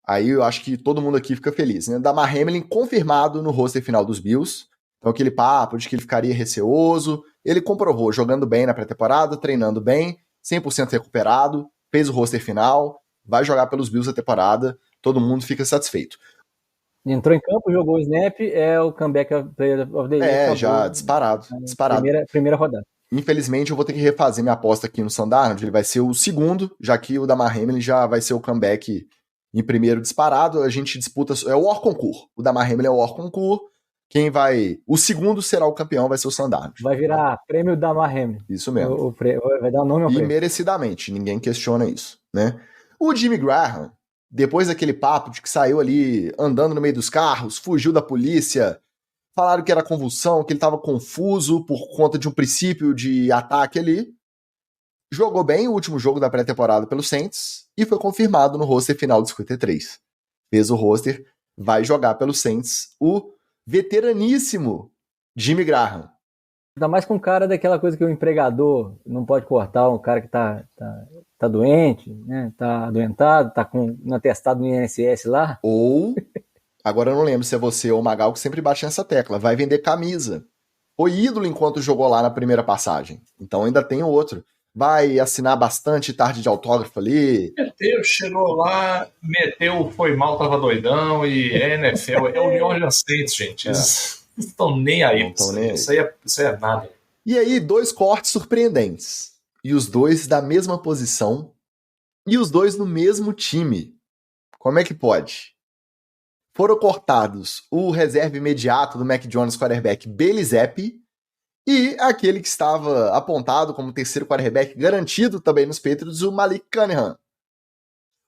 aí eu acho que todo mundo aqui fica feliz, né? Damar Hamlin confirmado no roster final dos Bills. Então aquele papo de que ele ficaria receoso, ele comprovou jogando bem na pré-temporada, treinando bem, 100% recuperado, fez o roster final, vai jogar pelos Bills a temporada, todo mundo fica satisfeito. Entrou em campo, jogou o snap, é o comeback player of the year. Já disparado. Primeira rodada. Infelizmente eu vou ter que refazer minha aposta aqui no Sandarnold, ele vai ser o segundo, já que o Damar Hamlin já vai ser o comeback em primeiro disparado, a gente disputa, é o Or Concur, o Damar Hamlin é o Or Concur, o segundo será o campeão, vai ser o Sandarnold. Vai virar prêmio Damar Hamlin. Isso mesmo. Vai dar nome ao prêmio. E merecidamente, ninguém questiona isso, né? O Jimmy Graham, depois daquele papo de que saiu ali andando no meio dos carros, fugiu da polícia, falaram que era convulsão, que ele estava confuso por conta de um princípio de ataque ali. Jogou bem o último jogo da pré-temporada pelo Saints e foi confirmado no roster final de 53. Fez o roster, vai jogar pelo Saints o veteraníssimo Jimmy Graham. Ainda mais com um cara daquela coisa que o empregador não pode cortar, um cara que tá doente, né? Tá adoentado, tá com um atestado no INSS lá. Ou, agora eu não lembro se é você ou o Magal que sempre bate nessa tecla, vai vender camisa. Foi ídolo enquanto jogou lá na primeira passagem. Então ainda tem outro. vai assinar bastante tarde de autógrafo ali. Chegou lá, meteu, foi mal, tava doidão, e NFL, é o New Orleans Saints, gente. Eles não estão nem aí. Isso aí é nada. E aí, 2 cortes surpreendentes. E os 2 da mesma posição. E os 2 no mesmo time. Como é que pode? Foram cortados o reserva imediato do Mac Jones quarterback Bailey Zappi e aquele que estava apontado como terceiro quarterback garantido também nos Patriots, o Malik Cunningham.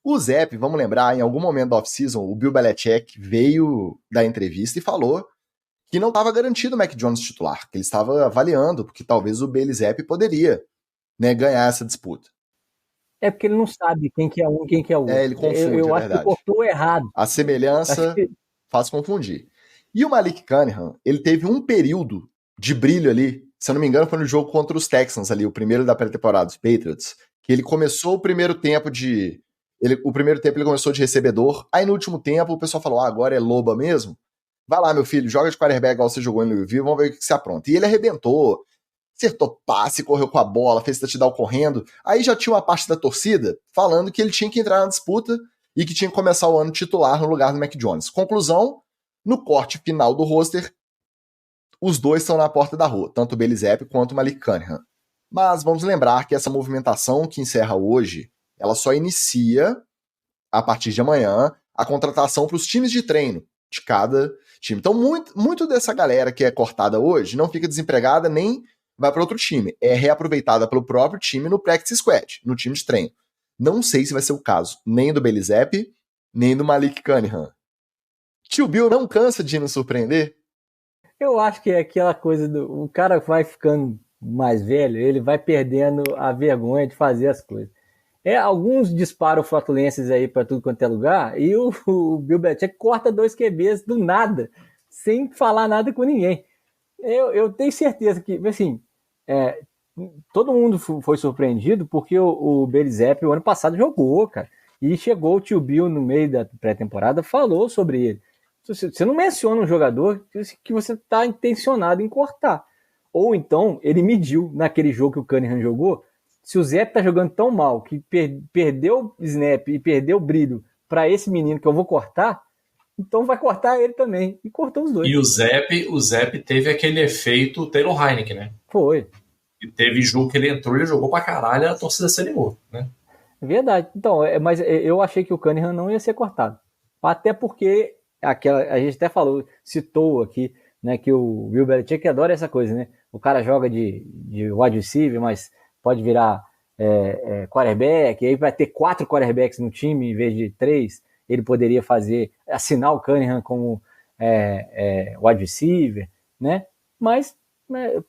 O Zappi, vamos lembrar, em algum momento da off-season, o Bill Belichick veio da entrevista e falou que não estava garantido o Mac Jones titular, que ele estava avaliando, porque talvez o Bailey Zappi poderia, né, ganhar essa disputa. É porque ele não sabe quem que é um e quem que é o outro. Ele confunde, eu é acho verdade. que cortou errado. A semelhança faz confundir. E o Malik Cunningham, ele teve um período de brilho ali, se eu não me engano foi no jogo contra os Texans ali, o primeiro da pré-temporada dos Patriots, que ele começou o primeiro tempo ele começou de recebedor, aí no último tempo o pessoal falou, agora é loba mesmo? Vai lá, meu filho, joga de quarterback igual você jogou em Louisville, vamos ver o que você apronta. E ele arrebentou, acertou passe, correu com a bola, fez touchdown correndo. Aí já tinha uma parte da torcida falando que ele tinha que entrar na disputa e que tinha que começar o ano titular no lugar do Mac Jones. Conclusão, no corte final do roster, os 2 estão na porta da rua, tanto o Bailey Zappi quanto o Malik Cunningham. Mas vamos lembrar que essa movimentação que encerra hoje, ela só inicia, a partir de amanhã, a contratação para os times de treino de cada time. Então, muito dessa galera que é cortada hoje não fica desempregada nem vai para outro time. É reaproveitada pelo próprio time no practice squad, no time de treino. Não sei se vai ser o caso nem do Bailey Zappi, nem do Malik Cunningham. Tio Bill não cansa de nos surpreender? Eu acho que é aquela coisa o cara vai ficando mais velho, ele vai perdendo a vergonha de fazer as coisas. Alguns disparam flatulenses aí para tudo quanto é lugar e o Bill Belichick corta 2 QBs do nada, sem falar nada com ninguém. Eu tenho certeza que, assim, todo mundo foi surpreendido porque o Bailey Zappi o ano passado jogou, cara. E chegou o tio Bill no meio da pré-temporada, falou sobre ele. Você não menciona um jogador que você está intencionado em cortar. Ou então, ele mediu naquele jogo que o Cunningham jogou. Se o Zappi tá jogando tão mal que perdeu o snap e perdeu o brilho para esse menino que eu vou cortar, então vai cortar ele também. E cortou os 2. E o Zappi teve aquele efeito Taylor Heinicke, né? Foi. E teve jogo que ele entrou, ele jogou pra caralho, a torcida se animou, né? Verdade. Então, mas eu achei que o Cunningham não ia ser cortado. Até porque a gente até citou aqui, né, que o Bill Belichick adora essa coisa, né? O cara joga de wide receiver, mas pode virar quarterback, aí vai ter 4 quarterbacks no time em vez de 3. Ele poderia assinar o Cunningham como wide receiver, né? Mas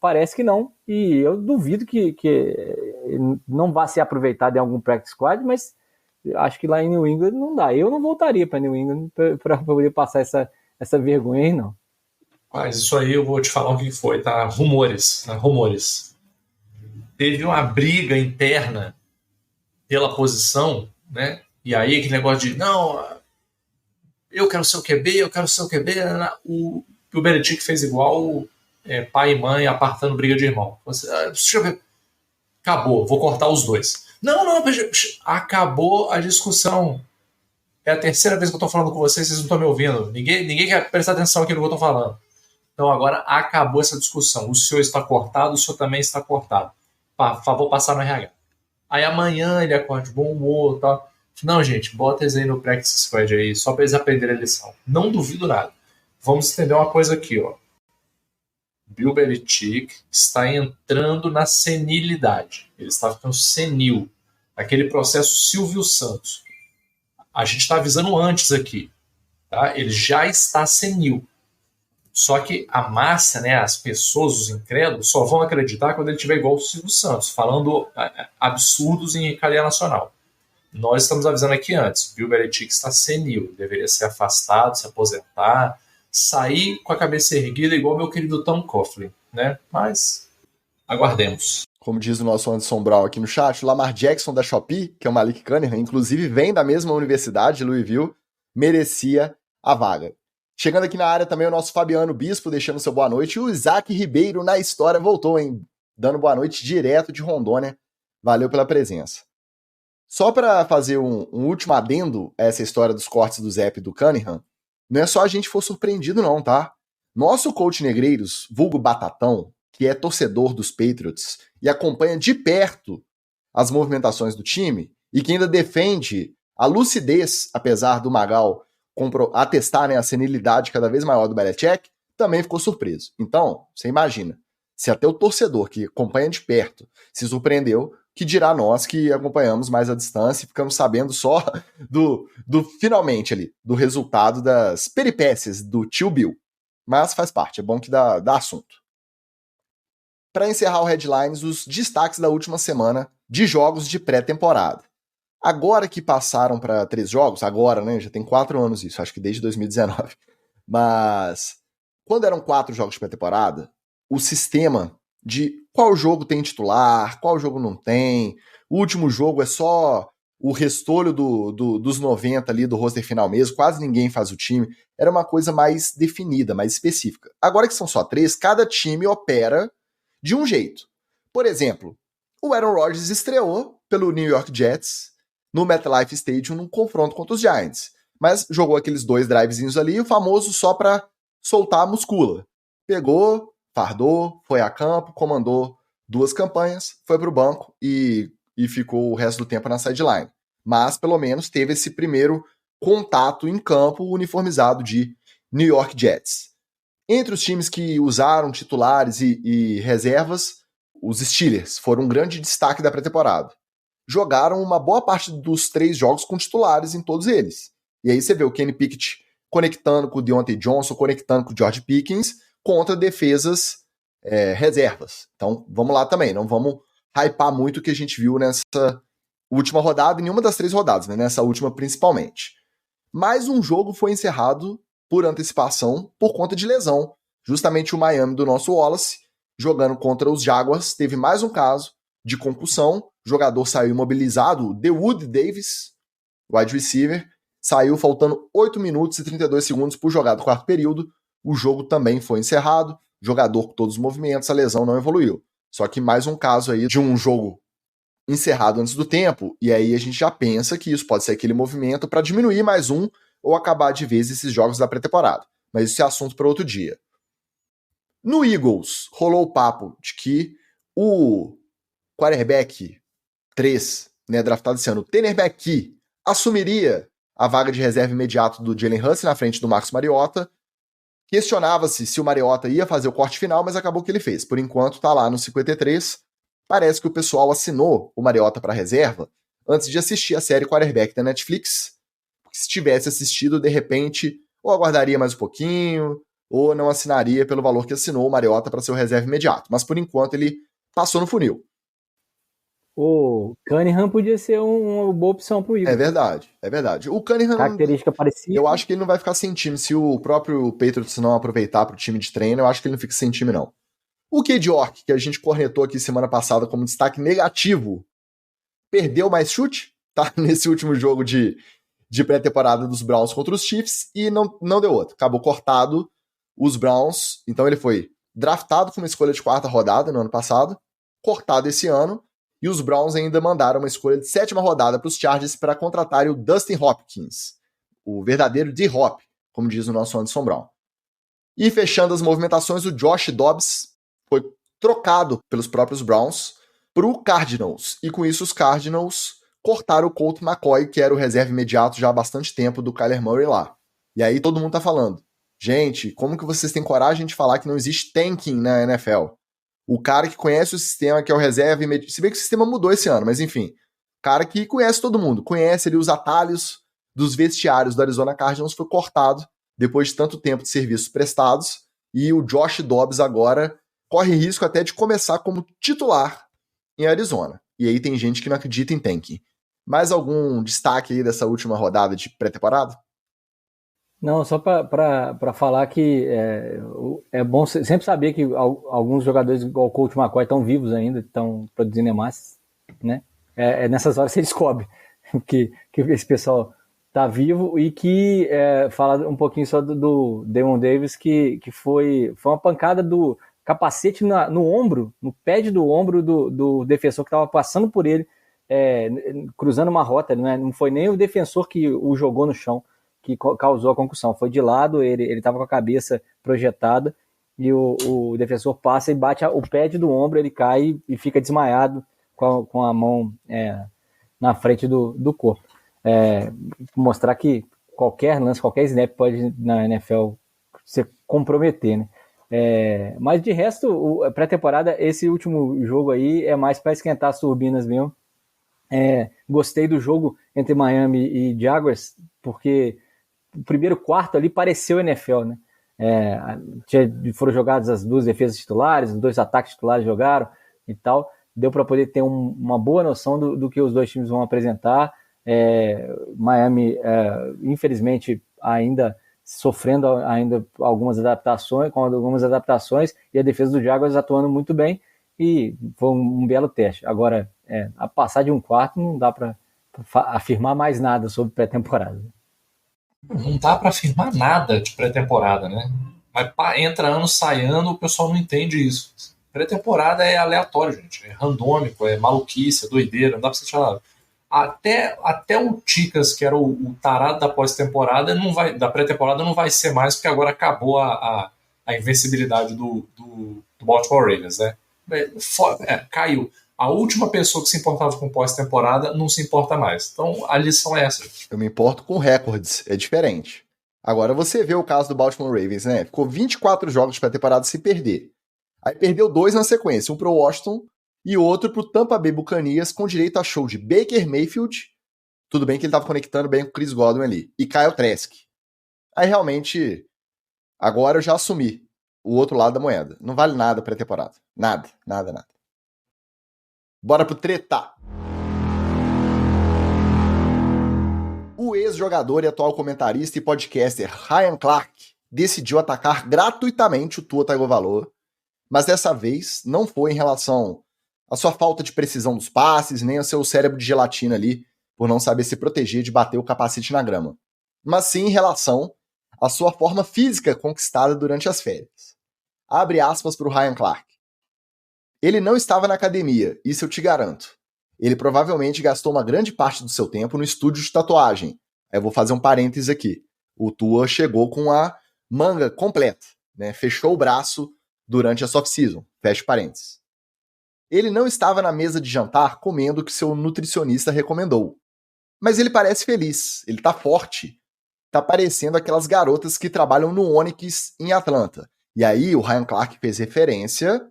parece que não. E eu duvido que não vá ser aproveitado em algum practice squad, mas acho que lá em New England não dá. Eu não voltaria para New England para poder passar essa vergonha aí, não. Mas isso aí eu vou te falar o que foi, tá? Rumores, né? Rumores. Teve uma briga interna pela posição, né? E aí aquele negócio de, não, eu quero ser o QB, eu quero ser o QB. O Belichick fez igual pai e mãe apartando briga de irmão. Deixa eu ver. Acabou, vou cortar os 2. Não, acabou a discussão. É a terceira vez que eu tô falando com vocês não estão me ouvindo. Ninguém quer prestar atenção aqui no que eu tô falando. Então agora acabou essa discussão. O senhor está cortado, o senhor também está cortado. Por favor, passar no RH. Aí amanhã ele acorda de bom humor e tal. Não, gente, bota eles aí no practice squad aí, só para eles aprenderem a lição. Não duvido nada. Vamos entender uma coisa aqui, ó. Bill Belichick está entrando na senilidade. Ele está ficando senil. Aquele processo Silvio Santos. A gente está avisando antes aqui. Tá? Ele já está senil. Só que a massa, né, as pessoas, os incrédulos, só vão acreditar quando ele estiver igual o Silvio Santos, falando absurdos em cadeia nacional. Nós estamos avisando aqui antes. Bill Belichick está senil. Deveria ser afastado, se aposentar, sair com a cabeça erguida igual meu querido Tom Coughlin, né? Mas aguardemos. Como diz o nosso Anderson Brown aqui no chat, o Lamar Jackson da Shopee, que é o Malik Cunningham, inclusive vem da mesma universidade, Louisville, merecia a vaga. Chegando aqui na área também o nosso Fabiano Bispo, deixando seu boa noite. E o Isaac Ribeiro na história voltou, hein? Dando boa noite direto de Rondônia. Valeu pela presença. Só para fazer um último adendo a essa história dos cortes do Zep e do Cunningham, não é só a gente for surpreendido não, tá? Nosso coach Negreiros, vulgo Batatão, que é torcedor dos Patriots e acompanha de perto as movimentações do time e que ainda defende a lucidez, apesar do Magal atestar, né, a senilidade cada vez maior do Belichick, também ficou surpreso. Então, você imagina, se até o torcedor que acompanha de perto se surpreendeu, que dirá nós que acompanhamos mais à distância e ficamos sabendo só do finalmente ali, do resultado das peripécias do tio Bill. Mas faz parte, é bom que dá assunto. Para encerrar o Headlines, os destaques da última semana de jogos de pré-temporada. Agora que passaram para 3 jogos, agora, né, já tem 4 anos isso, acho que desde 2019, mas quando eram 4 jogos de pré-temporada, o sistema de qual jogo tem titular, qual jogo não tem, o último jogo é só o restolho dos 90 ali do roster final mesmo, quase ninguém faz o time, era uma coisa mais definida, mais específica. Agora que são só 3, cada time opera de um jeito. Por exemplo, o Aaron Rodgers estreou pelo New York Jets no MetLife Stadium num confronto contra os Giants, mas jogou aqueles 2 drivezinhos ali, o famoso só para soltar a muscula. Pegou, fardou, foi a campo, comandou 2 campanhas, foi pro banco e ficou o resto do tempo na sideline. Mas, pelo menos, teve esse primeiro contato em campo uniformizado de New York Jets. Entre os times que usaram titulares e reservas, os Steelers foram um grande destaque da pré-temporada. Jogaram uma boa parte dos 3 jogos com titulares em todos eles. E aí você vê o Kenny Pickett conectando com o Deontay Johnson, conectando com o George Pickens, contra defesas reservas. Então, vamos lá também. Não vamos hypar muito o que a gente viu nessa última rodada, em nenhuma das 3 rodadas, né? Nessa última principalmente. Mais um jogo foi encerrado por antecipação por conta de lesão. Justamente o Miami do nosso Wallace, jogando contra os Jaguars, teve mais um caso de concussão. O jogador saiu imobilizado, DeWood Davis, wide receiver, saiu faltando 8 minutos e 32 segundos por jogar do 4º período. O jogo também foi encerrado, jogador com todos os movimentos, a lesão não evoluiu. Só que mais um caso aí de um jogo encerrado antes do tempo, e aí a gente já pensa que isso pode ser aquele movimento para diminuir mais um ou acabar de vez esses jogos da pré-temporada. Mas isso é assunto para outro dia. No Eagles, rolou o papo de que o quarterback 3, né, draftado esse ano, o Tanner McKee, assumiria a vaga de reserva imediato do Jalen Hurts na frente do Marcus Mariota. Questionava-se se o Mariota ia fazer o corte final, mas acabou que ele fez. Por enquanto, tá lá no 53. Parece que o pessoal assinou o Mariota para reserva antes de assistir a série Quarterback da Netflix. Se tivesse assistido, de repente, ou aguardaria mais um pouquinho, ou não assinaria pelo valor que assinou o Mariota para ser o reserva imediato. Mas, por enquanto, ele passou no funil. O Cunningham podia ser uma boa opção pro Eagles. É verdade, é verdade. O Cunningham, característica parecida. Eu acho que ele não vai ficar sem time. Se o próprio Patriots não aproveitar pro time de treino, eu acho que ele não fica sem time, não. O Cade York, que a gente cornetou aqui semana passada como destaque negativo, perdeu mais chute, tá? Nesse último jogo de pré-temporada dos Browns contra os Chiefs, e não deu outro. Acabou cortado os Browns, então ele foi draftado com uma escolha de 4ª rodada no ano passado, cortado esse ano, e os Browns ainda mandaram uma escolha de 7ª rodada para os Chargers para contratarem o Dustin Hopkins, o verdadeiro D-Hop, como diz o nosso Anderson Brown. E fechando as movimentações, o Josh Dobbs foi trocado pelos próprios Browns para o Cardinals, e com isso os Cardinals cortaram o Colt McCoy, que era o reserva imediato já há bastante tempo do Kyler Murray lá. E aí todo mundo tá falando, gente, como que vocês têm coragem de falar que não existe tanking na NFL? O cara que conhece o sistema, que é o reserva imediato, se bem que o sistema mudou esse ano, mas enfim, cara que conhece todo mundo, conhece ali os atalhos dos vestiários do Arizona Cardinals, foi cortado depois de tanto tempo de serviços prestados, e o Josh Dobbs agora corre risco até de começar como titular em Arizona. E aí tem gente que não acredita em tanking. Mais algum destaque aí dessa última rodada de pré-temporada? Não, só para falar que é bom sempre saber que alguns jogadores igual o Colt McCoy estão vivos ainda, estão produzindo hemácias, né? Nessas horas você descobre que esse pessoal tá vivo, e que falar um pouquinho só do Damon Davis, que foi uma pancada capacete no ombro, no pad do ombro do defensor que estava passando por ele, cruzando uma rota. Não foi nem o defensor que o jogou no chão que causou a concussão, foi de lado, ele estava com a cabeça projetada, e o defensor passa e bate o pad do ombro, ele cai e fica desmaiado com a mão na frente do corpo. Mostrar que qualquer lance, qualquer snap pode na NFL se comprometer, né? Mas de resto, a pré-temporada, esse último jogo aí é mais para esquentar as turbinas mesmo. Gostei do jogo entre Miami e Jaguars, porque o primeiro quarto ali pareceu NFL, né? Foram jogadas as duas defesas titulares, os dois ataques titulares jogaram e tal. Deu para poder ter uma boa noção do que os dois times vão apresentar. Miami, infelizmente, ainda sofrendo algumas adaptações, e a defesa do Jaguars atuando muito bem, e foi um belo teste. Agora, a passar de um quarto, não dá para afirmar mais nada sobre pré-temporada. Não dá para afirmar nada de pré-temporada, né? Mas entra ano, sai ano, o pessoal não entende isso. Pré-temporada é aleatório, gente. É randômico, é maluquice, é doideira, não dá pra você falar. Até o Ticas, que era o tarado da pós-temporada, da pré-temporada, não vai ser mais, porque agora acabou a invencibilidade do Baltimore Ravens, né? Caiu. A última pessoa que se importava com pós-temporada não se importa mais. Então, a lição é essa. Eu me importo com recordes, é diferente. Agora, você vê o caso do Baltimore Ravens, né? Ficou 24 jogos de pré-temporada sem perder. Aí perdeu 2 na sequência, um pro Washington e outro pro Tampa Bay Buccaneers, com direito a show de Baker Mayfield, tudo bem que ele estava conectando bem com o Chris Godwin ali, e Kyle Trask. Aí realmente, agora eu já assumi o outro lado da moeda. Não vale nada pré-temporada. Nada. Bora pro treta. O ex-jogador e atual comentarista e podcaster Ryan Clark decidiu atacar gratuitamente o Tua Tagovailoa, mas dessa vez não foi em relação à sua falta de precisão dos passes, nem ao seu cérebro de gelatina ali, por não saber se proteger de bater o capacete na grama, mas sim em relação à sua forma física conquistada durante as férias. Abre aspas para o Ryan Clark. Ele não estava na academia, isso eu te garanto. Ele provavelmente gastou uma grande parte do seu tempo no estúdio de tatuagem. Eu vou fazer um parênteses aqui. O Tua chegou com a manga completa, né? Fechou o braço durante a off-season. Fecha parênteses. Ele não estava na mesa de jantar comendo o que seu nutricionista recomendou. Mas ele parece feliz, ele tá forte. Tá parecendo aquelas garotas que trabalham no Onyx em Atlanta. E aí o Ryan Clark fez referência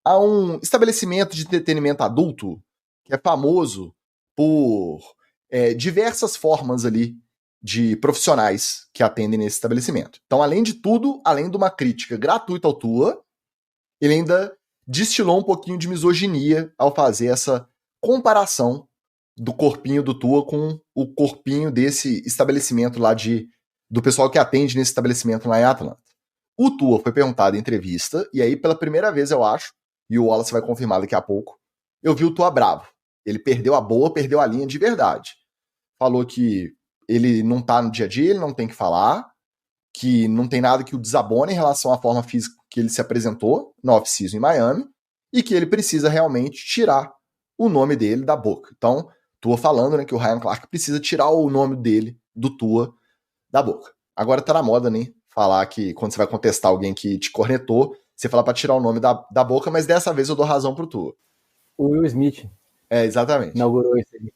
a um estabelecimento de entretenimento adulto que é famoso por diversas formas ali de profissionais que atendem nesse estabelecimento. Então, além de tudo, além de uma crítica gratuita ao Tua, ele ainda destilou um pouquinho de misoginia ao fazer essa comparação do corpinho do Tua com o corpinho desse estabelecimento lá do pessoal que atende nesse estabelecimento lá em Atlanta. O Tua foi perguntado em entrevista, e aí pela primeira vez eu acho, e o Wallace vai confirmar daqui a pouco, eu vi o Tua bravo. Ele perdeu a boa, perdeu a linha de verdade. Falou que ele não tá no dia a dia, ele não tem que falar, que não tem nada que o desabone em relação à forma física que ele se apresentou na off-season em Miami, e que ele precisa realmente tirar o nome dele da boca. Então, Tua falando, né, que o Ryan Clark precisa tirar o nome dele, do Tua, da boca. Agora tá na moda, né, falar que quando você vai contestar alguém que te cornetou, você fala pra tirar o nome da boca, mas dessa vez eu dou razão pro Tua. O Will Smith. Exatamente. Inaugurou isso aí.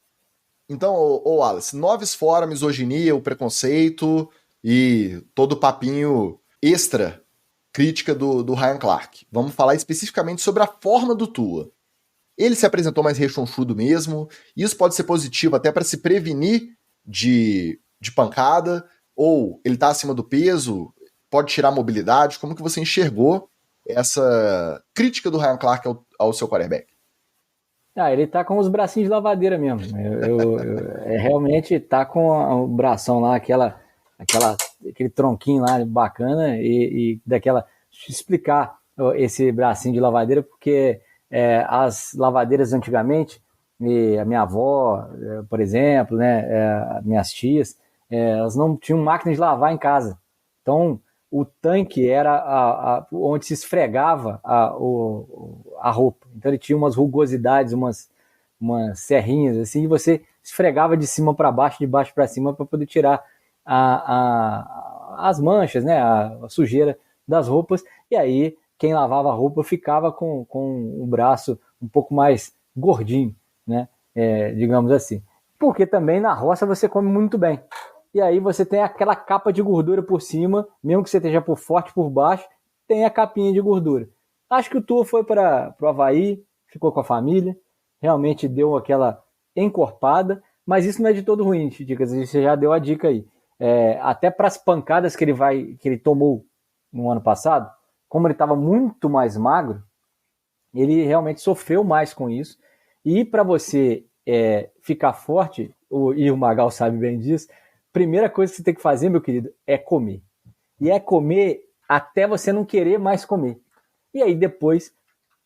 Então, ô Wallace, noves fora a misoginia, o preconceito e todo o papinho extra crítica do Ryan Clark. Vamos falar especificamente sobre a forma do Tua. Ele se apresentou mais rechonchudo mesmo, isso pode ser positivo até para se prevenir de pancada, ou ele tá acima do peso, pode tirar a mobilidade. Como que você enxergou essa crítica do Ryan Clark ao seu quarterback? Ele tá com os bracinhos de lavadeira mesmo. Realmente tá com o bração lá, aquele tronquinho lá bacana, e daquela. Deixa eu explicar esse bracinho de lavadeira, porque as lavadeiras antigamente, e a minha avó, por exemplo, né, minhas tias, elas não tinham máquina de lavar em casa. Então, o tanque era onde se esfregava a roupa. Então ele tinha umas rugosidades, umas serrinhas assim, e você esfregava de cima para baixo, de baixo para cima, para poder tirar as manchas, né, a sujeira das roupas, e aí quem lavava a roupa ficava com o braço um pouco mais gordinho, né, digamos assim. Porque também na roça você come muito bem. E aí você tem aquela capa de gordura por cima, mesmo que você esteja por forte por baixo, tem a capinha de gordura. Acho que o Tua foi para o Avaí, ficou com a família, realmente deu aquela encorpada, mas isso não é de todo ruim, Dicas, você já deu a dica aí. Até para as pancadas que ele tomou no ano passado, como ele estava muito mais magro, ele realmente sofreu mais com isso. E para você ficar forte, e o Magal sabe bem disso, primeira coisa que você tem que fazer, meu querido, é comer. E é comer até você não querer mais comer. E aí depois,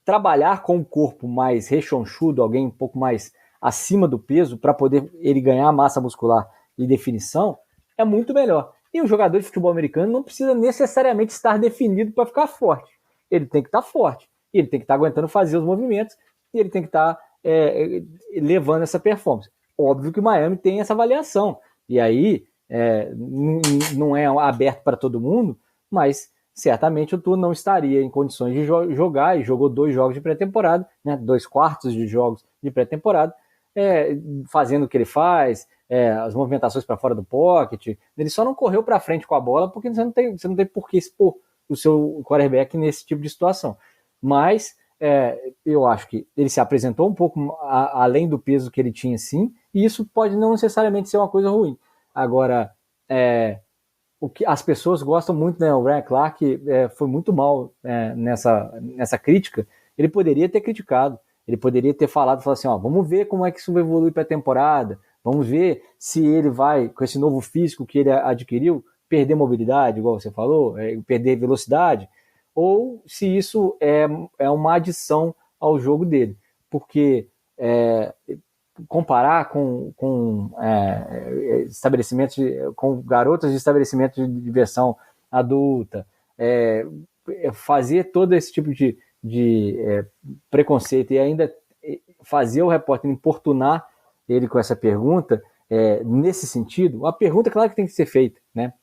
trabalhar com o corpo mais rechonchudo, alguém um pouco mais acima do peso, para poder ele ganhar massa muscular e definição, é muito melhor. E o jogador de futebol americano não precisa necessariamente estar definido para ficar forte. Ele tem que estar forte. E ele tem que estar aguentando fazer os movimentos. E ele tem que estar levando essa performance. Óbvio que o Miami tem essa avaliação. E aí, não é aberto para todo mundo, mas certamente o Tua não estaria em condições de jogar, e jogou 2 jogos de pré-temporada, né, 2 quartos de jogos de pré-temporada, fazendo o que ele faz, as movimentações para fora do pocket. Ele só não correu para frente com a bola porque você não tem por que expor o seu quarterback nesse tipo de situação. Mas eu acho que ele se apresentou um pouco além do peso que ele tinha, sim, e isso pode não necessariamente ser uma coisa ruim. Agora, o que as pessoas gostam muito, né? O Ryan Clark foi muito mal nessa crítica. Ele poderia ter criticado, ele poderia ter falado assim, vamos ver como é que isso vai evoluir para a temporada, vamos ver se ele vai, com esse novo físico que ele adquiriu, perder mobilidade, igual você falou, perder velocidade, ou se isso é uma adição ao jogo dele. Porque comparar com estabelecimentos, com garotas de estabelecimentos de diversão adulta, fazer todo esse tipo de preconceito e ainda fazer o repórter importunar ele com essa pergunta, nesse sentido, a pergunta, claro que tem que ser feita, né?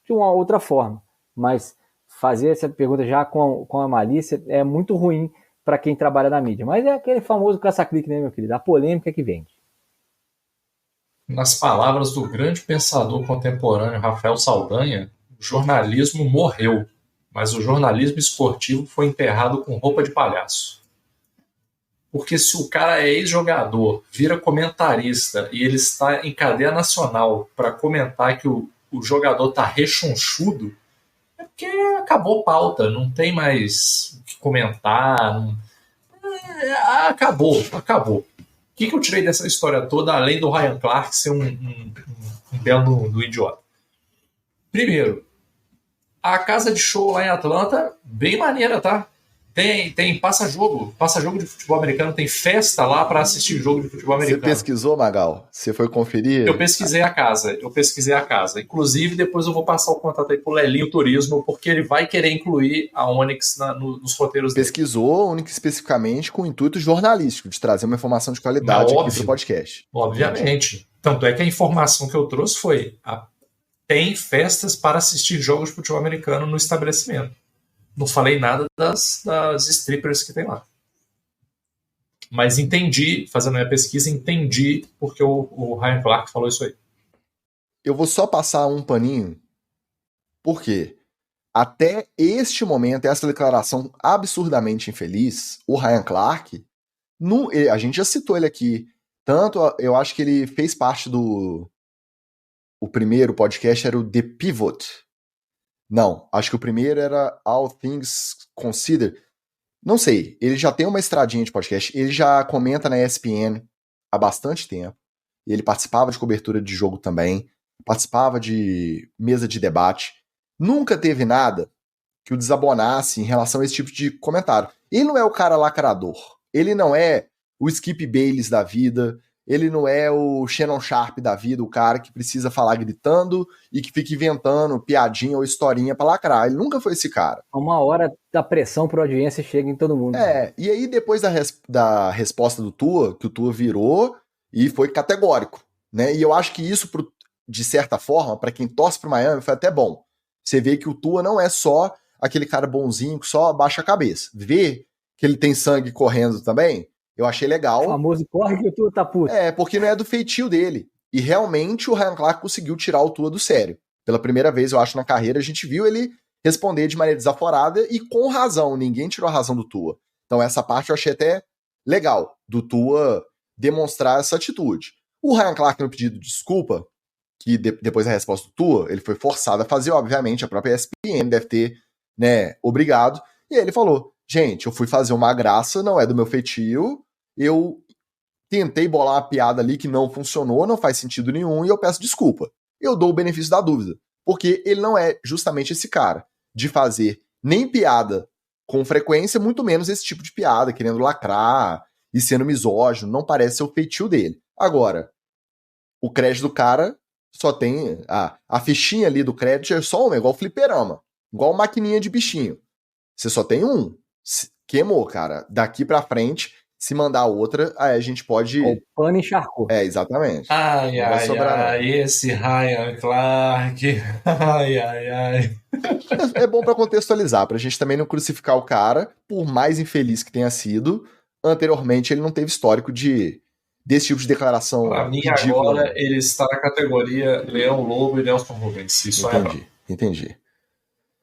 De uma outra forma, mas fazer essa pergunta já com a malícia é muito ruim para quem trabalha na mídia. Mas é aquele famoso caça-clique, né, meu querido? A polêmica que vende. Nas palavras do grande pensador contemporâneo Rafael Saldanha, o jornalismo morreu, mas o jornalismo esportivo foi enterrado com roupa de palhaço. Porque se o cara é ex-jogador, vira comentarista e ele está em cadeia nacional para comentar que o jogador está rechonchudo, é porque acabou pauta, não tem mais o que comentar. Acabou. O que eu tirei dessa história toda, além do Ryan Clark ser um belo do idiota? Primeiro, a casa de show lá em Atlanta, bem maneira, tá? Tem passa-jogo de futebol americano, tem festa lá para assistir jogo de futebol americano. Você pesquisou, Magal? Você foi conferir? Eu pesquisei a casa. Inclusive, depois eu vou passar o contato aí pro Lelinho Turismo, porque ele vai querer incluir a Onyx nos roteiros dele. Pesquisou a Onyx especificamente com o intuito jornalístico, de trazer uma informação de qualidade aqui pro podcast. Obviamente. Tanto é que a informação que eu trouxe foi: tem festas para assistir jogos de futebol americano no estabelecimento. Não falei nada das strippers que tem lá. Mas entendi, fazendo a minha pesquisa, entendi porque o Ryan Clark falou isso aí. Eu vou só passar um paninho, porque até este momento, essa declaração absurdamente infeliz, o Ryan Clark, a gente já citou ele aqui, tanto, eu acho que ele fez parte o primeiro podcast era o The Pivot. Não, acho que o primeiro era All Things Considered. Não sei, ele já tem uma estradinha de podcast, ele já comenta na ESPN há bastante tempo, e ele participava de cobertura de jogo também, participava de mesa de debate, nunca teve nada que o desabonasse em relação a esse tipo de comentário. Ele não é o cara lacrador, ele não é o Skip Bayless da vida, ele não é o Shannon Sharp da vida, o cara que precisa falar gritando e que fica inventando piadinha ou historinha pra lacrar. Ele nunca foi esse cara. Uma hora da pressão por audiência chega em todo mundo. E aí depois da resposta do Tua, que o Tua virou e foi categórico, né? E eu acho que isso, de certa forma, pra quem torce pro Miami, foi até bom. Você vê que o Tua não é só aquele cara bonzinho que só abaixa a cabeça. Vê que ele tem sangue correndo também, eu achei legal. O famoso corre que o Tua tá puto. Porque não é do feitio dele. E realmente o Ryan Clark conseguiu tirar o Tua do sério. Pela primeira vez, eu acho, na carreira, a gente viu ele responder de maneira desaforada e com razão. Ninguém tirou a razão do Tua. Então essa parte eu achei até legal, do Tua demonstrar essa atitude. O Ryan Clark, no pedido de desculpa, que depois da resposta do Tua, ele foi forçado a fazer, obviamente, a própria ESPN deve ter, né, obrigado. E aí ele falou, gente, eu fui fazer uma graça, não é do meu feitio, eu tentei bolar uma piada ali que não funcionou, não faz sentido nenhum, e eu peço desculpa. Eu dou o benefício da dúvida, porque ele não é justamente esse cara de fazer nem piada com frequência, muito menos esse tipo de piada, querendo lacrar e sendo misógino, não parece ser o feitio dele. Agora, o crédito do cara só tem... A fichinha ali do crédito é só uma, igual fliperama, igual maquininha de bichinho. Você só tem um. Queimou, cara. Daqui pra frente, se mandar outra, aí a gente pode... O pano encharcou. Exatamente. Ai, não vai ai, sobrar, ai, não. esse Ryan Clark. Ai, ai, ai. É bom pra contextualizar, pra gente também não crucificar o cara, por mais infeliz que tenha sido. Anteriormente, ele não teve histórico desse tipo de declaração Pra mim, ridícula. agora, ele está na categoria Leão Lobo e Nelson Rubens. Isso Entendi.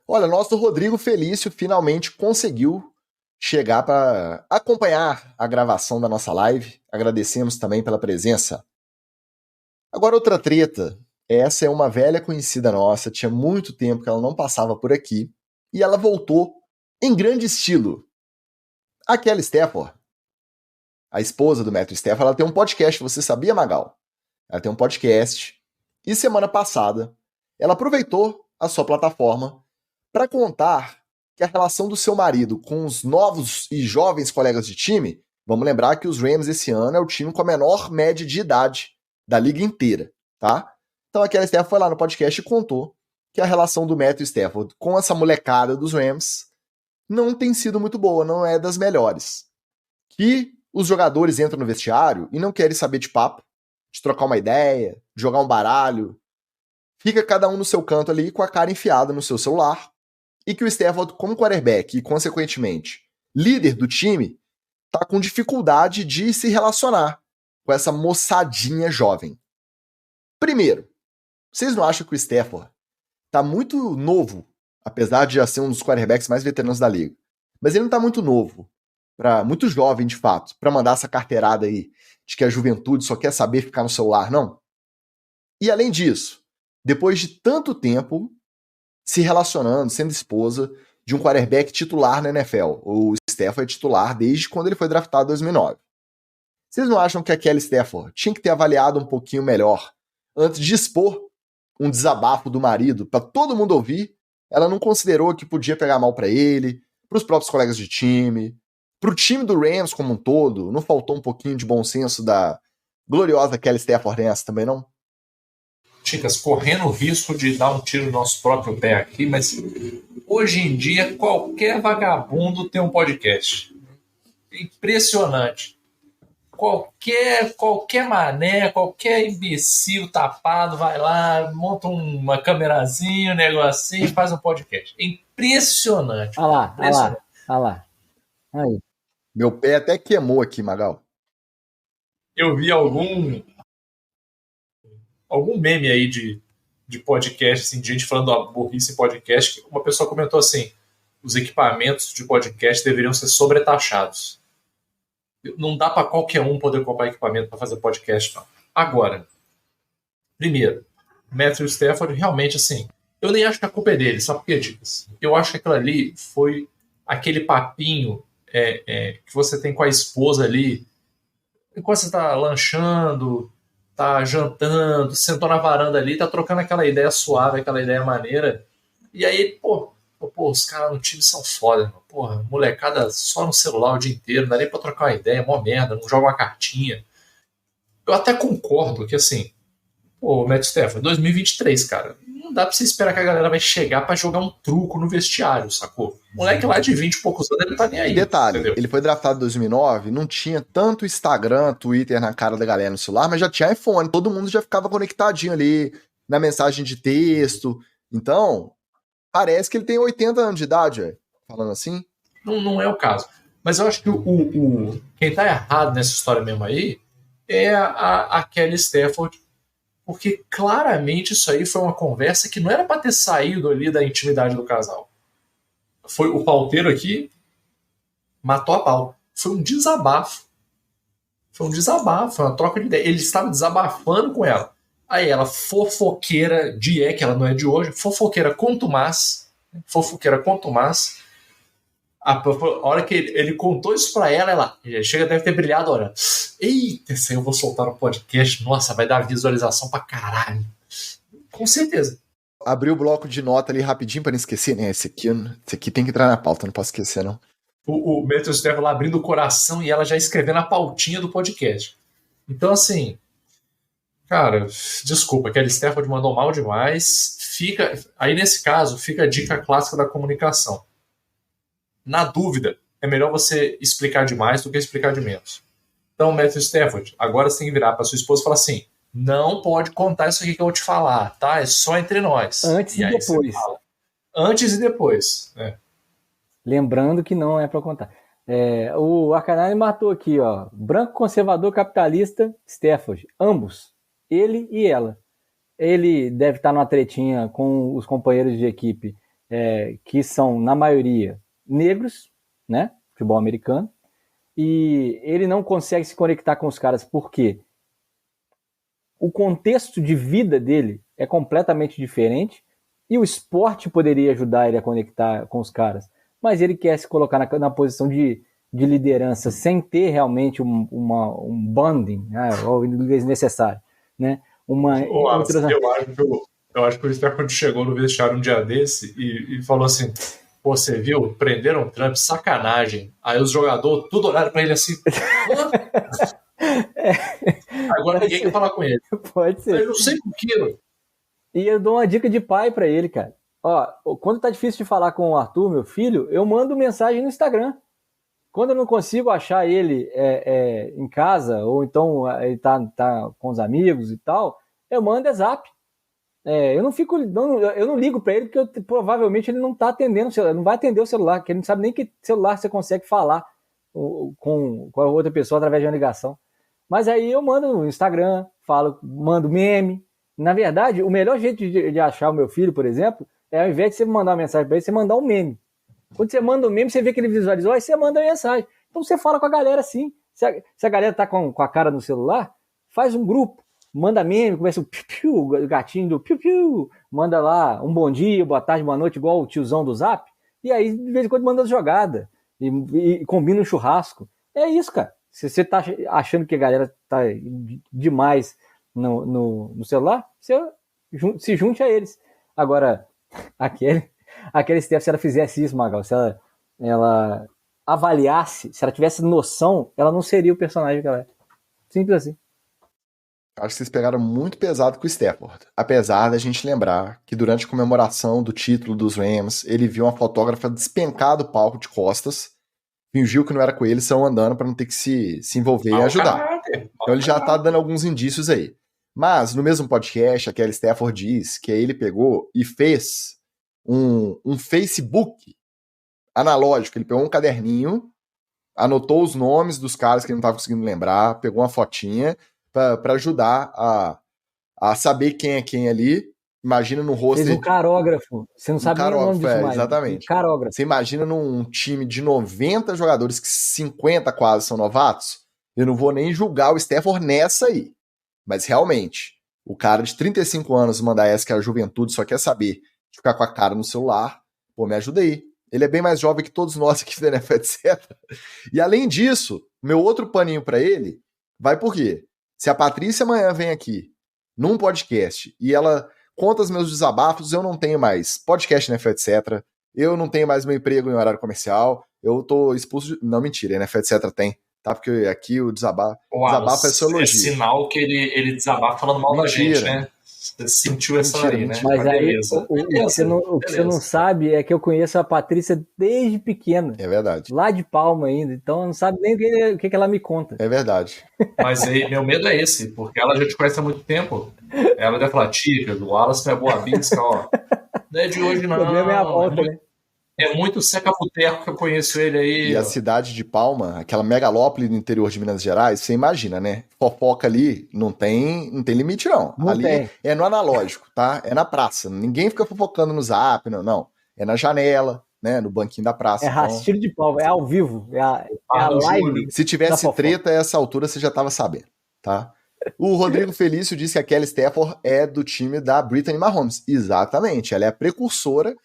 Olha, nosso Rodrigo Felício finalmente conseguiu chegar para acompanhar a gravação da nossa live. Agradecemos também pela presença. Agora, outra treta. Essa é uma velha conhecida nossa. Tinha muito tempo que ela não passava por aqui. E ela voltou em grande estilo. A Kelly Stafford, a esposa do Matthew Stafford, ela tem um podcast. Você sabia, Magal? Ela tem um podcast. E semana passada, ela aproveitou a sua plataforma para contar que a relação do seu marido com os novos e jovens colegas de time, vamos lembrar que os Rams esse ano é o time com a menor média de idade da liga inteira, tá? Então a Kelly Stafford foi lá no podcast e contou que a relação do Matthew Stafford com essa molecada dos Rams não tem sido muito boa, não é das melhores. Que os jogadores entram no vestiário e não querem saber de papo, de trocar uma ideia, de jogar um baralho. Fica cada um no seu canto ali com a cara enfiada no seu celular. E que o Stafford, como quarterback e, consequentemente, líder do time, tá com dificuldade de se relacionar com essa moçadinha jovem. Primeiro, vocês não acham que o Stafford tá muito novo, apesar de já ser um dos quarterbacks mais veteranos da liga, mas ele não tá muito novo, muito jovem de fato, para mandar essa carteirada aí de que a juventude só quer saber ficar no celular, não? E além disso, depois de tanto tempo se relacionando, sendo esposa de um quarterback titular na NFL. O Stafford é titular desde quando ele foi draftado em 2009. Vocês não acham que a Kelly Stafford tinha que ter avaliado um pouquinho melhor antes de expor um desabafo do marido para todo mundo ouvir? Ela não considerou que podia pegar mal para ele, para os próprios colegas de time, para o time do Rams como um todo? Não faltou um pouquinho de bom senso da gloriosa Kelly Stafford nessa também, não? Chicas, correndo o risco de dar um tiro no nosso próprio pé aqui, mas hoje em dia qualquer vagabundo tem um podcast. Impressionante. Qualquer mané, qualquer imbecil tapado vai lá, monta uma camerazinha, um negocinho e faz um podcast. É impressionante. Olha lá. Aí. Meu pé até queimou aqui, Magal. Eu vi algum meme aí de podcast, assim, de gente falando da burrice em podcast, que uma pessoa comentou assim, os equipamentos de podcast deveriam ser sobretaxados. Não dá para qualquer um poder comprar equipamento para fazer podcast, não. Agora, primeiro, Matthew Stafford realmente, assim, eu nem acho que a culpa é dele, só porque dicas. Eu acho que aquilo ali foi aquele papinho que você tem com a esposa ali, enquanto você está lanchando, tá jantando, sentou na varanda ali, tá trocando aquela ideia suave, aquela ideia maneira. E aí, os caras no time são foda, mano. Porra, molecada só no celular o dia inteiro, não dá nem pra trocar uma ideia, mó merda, não joga uma cartinha. eu até concordo que, assim, pô, Matt Stafford, 2023, cara, não dá pra você esperar que a galera vai chegar pra jogar um truco no vestiário, sacou? O moleque lá de 20 e poucos anos, ele tá nem aí. E detalhe, entendeu? ele foi draftado em 2009, não tinha tanto Instagram, Twitter na cara da galera no celular, mas já tinha iPhone, todo mundo já ficava conectadinho ali na mensagem de texto. Então, parece que ele tem 80 anos de idade, velho, falando assim. Não é o caso. Mas eu acho que quem tá errado nessa história mesmo aí é a Kelly Stafford, porque claramente isso aí foi uma conversa que não era pra ter saído ali da intimidade do casal. Foi o pauteiro aqui, matou a pau. Foi um desabafo. Foi uma troca de ideia. Ele estava desabafando com ela. Aí ela, fofoqueira que ela não é de hoje, fofoqueira contumaz, a hora que ele contou isso pra ela chega, deve ter brilhado, olha, eita, esse aí eu vou soltar no podcast, nossa, vai dar visualização pra caralho. Com certeza. Abri o bloco de nota ali rapidinho pra não esquecer, né? Esse aqui tem que entrar na pauta, não posso esquecer, não. O Matthew Stafford lá abrindo o coração e ela já escrevendo a pautinha do podcast. Então, assim, cara, desculpa, Kelly Stafford mandou mal demais. Aí, nesse caso, fica a dica clássica da comunicação. Na dúvida, é melhor você explicar demais do que explicar de menos. Então, Matthew Stafford, agora você tem que virar para sua esposa e falar assim, não pode contar isso aqui que eu vou te falar, tá? É só entre nós. Antes e depois. Antes e depois. Lembrando que não é para contar. O Arcanine matou aqui, ó. Branco, conservador, capitalista, Stafford. Ambos. Ele e ela. Ele deve estar numa tretinha com os companheiros de equipe que são, na maioria, negros, né? Futebol americano. E ele não consegue se conectar com os caras porque o contexto de vida dele é completamente diferente e o esporte poderia ajudar ele a conectar com os caras. Mas ele quer se colocar na posição de liderança sem ter realmente um bonding, o inglês necessário, né? Eu acho que o Stafford chegou no vestiário um dia desse e falou assim, pô, você viu? Prenderam o Trump, sacanagem. Aí os jogadores tudo olharam pra ele assim, agora ninguém quer falar com ele. Pode ser. Eu não sei por quê. E eu dou uma dica de pai pra ele, cara. Ó, quando tá difícil de falar com o Arthur, meu filho, eu mando mensagem no Instagram. Quando eu não consigo achar ele em casa, ou então ele tá com os amigos e tal, eu mando zap. Eu não ligo pra ele, porque provavelmente ele não tá atendendo o celular, não vai atender o celular, porque ele não sabe nem que celular você consegue falar com a outra pessoa através de uma ligação. Mas aí eu mando no Instagram, mando meme. Na verdade, o melhor jeito de achar o meu filho, por exemplo, ao invés de você mandar uma mensagem pra ele, você mandar um meme. Quando você manda um meme, você vê que ele visualizou, aí você manda a mensagem. Então você fala com a galera assim. Se a galera tá com a cara no celular, faz um grupo, manda meme, começa o piu-piu, o gatinho do piu-piu, manda lá um bom dia, boa tarde, boa noite, igual o tiozão do Zap, e aí de vez em quando manda jogada, e combina um churrasco. É isso, cara. Se você tá achando que a galera tá demais no celular, você se junte a eles. Agora, aquele Steph, se ela fizesse isso, Magal, se ela avaliasse, se ela tivesse noção, ela não seria o personagem que ela é. Simples assim. Acho que vocês pegaram muito pesado com o Stafford. Apesar da gente lembrar que durante a comemoração do título dos Rams, ele viu uma fotógrafa despencar do palco de costas, fingiu que não era com ele, saiu andando para não ter que se envolver e ajudar. Então ele já tá dando alguns indícios aí. Mas, no mesmo podcast, a Kelly Stafford diz que aí ele pegou e fez um Facebook analógico. Ele pegou um caderninho, anotou os nomes dos caras que ele não estava conseguindo lembrar, pegou uma fotinha para ajudar a saber quem é quem ali. Imagina no rosto... Fez um carógrafo. Você não sabe nem o nome disso mais. Exatamente. Um carógrafo. Você imagina num time de 90 jogadores, que 50 quase são novatos? Eu não vou nem julgar o Stafford nessa aí. Mas realmente, o cara de 35 anos mandar essa que a juventude só quer saber de ficar com a cara no celular, pô, me ajuda aí. Ele é bem mais jovem que todos nós aqui da NFL, etc. E além disso, meu outro paninho pra ele vai por quê? Se a Patrícia amanhã vem aqui num podcast e ela conta os meus desabafos, eu não tenho mais podcast NFL, etc. Eu não tenho mais meu emprego em horário comercial, eu tô expulso de... Não, mentira, NFL, etc. tem. tá? Porque aqui o desabafo é só É elogio. sinal que ele desabafa falando mal da gente, né? Você sentiu essa aí, né? Mas aí, o que você não sabe é que eu conheço a Patrícia desde pequena. É verdade. Lá de Palma ainda. Então não sabe nem o que ela me conta. É verdade. Mas aí, meu medo é esse, porque ela já te conhece há muito tempo. Ela deve falar, tia, o Wallace não é boa bisca, ó. Não é de hoje, não. O problema é a volta, né? É muito seca-puteco que eu conheço ele aí. E a cidade de Palma, aquela megalópole do interior de Minas Gerais, você imagina, né? Fofoca ali não tem limite, não. Não ali tem. É no analógico, tá? É na praça. Ninguém fica fofocando no zap, não. É na janela, né? No banquinho da praça. É rastilho de pau, é ao vivo. É a live. Se tivesse treta a essa altura, você já tava sabendo, tá? O Rodrigo Felício disse que a Kelly Stafford é do time da Brittany Mahomes. Exatamente. Ela é a precursora.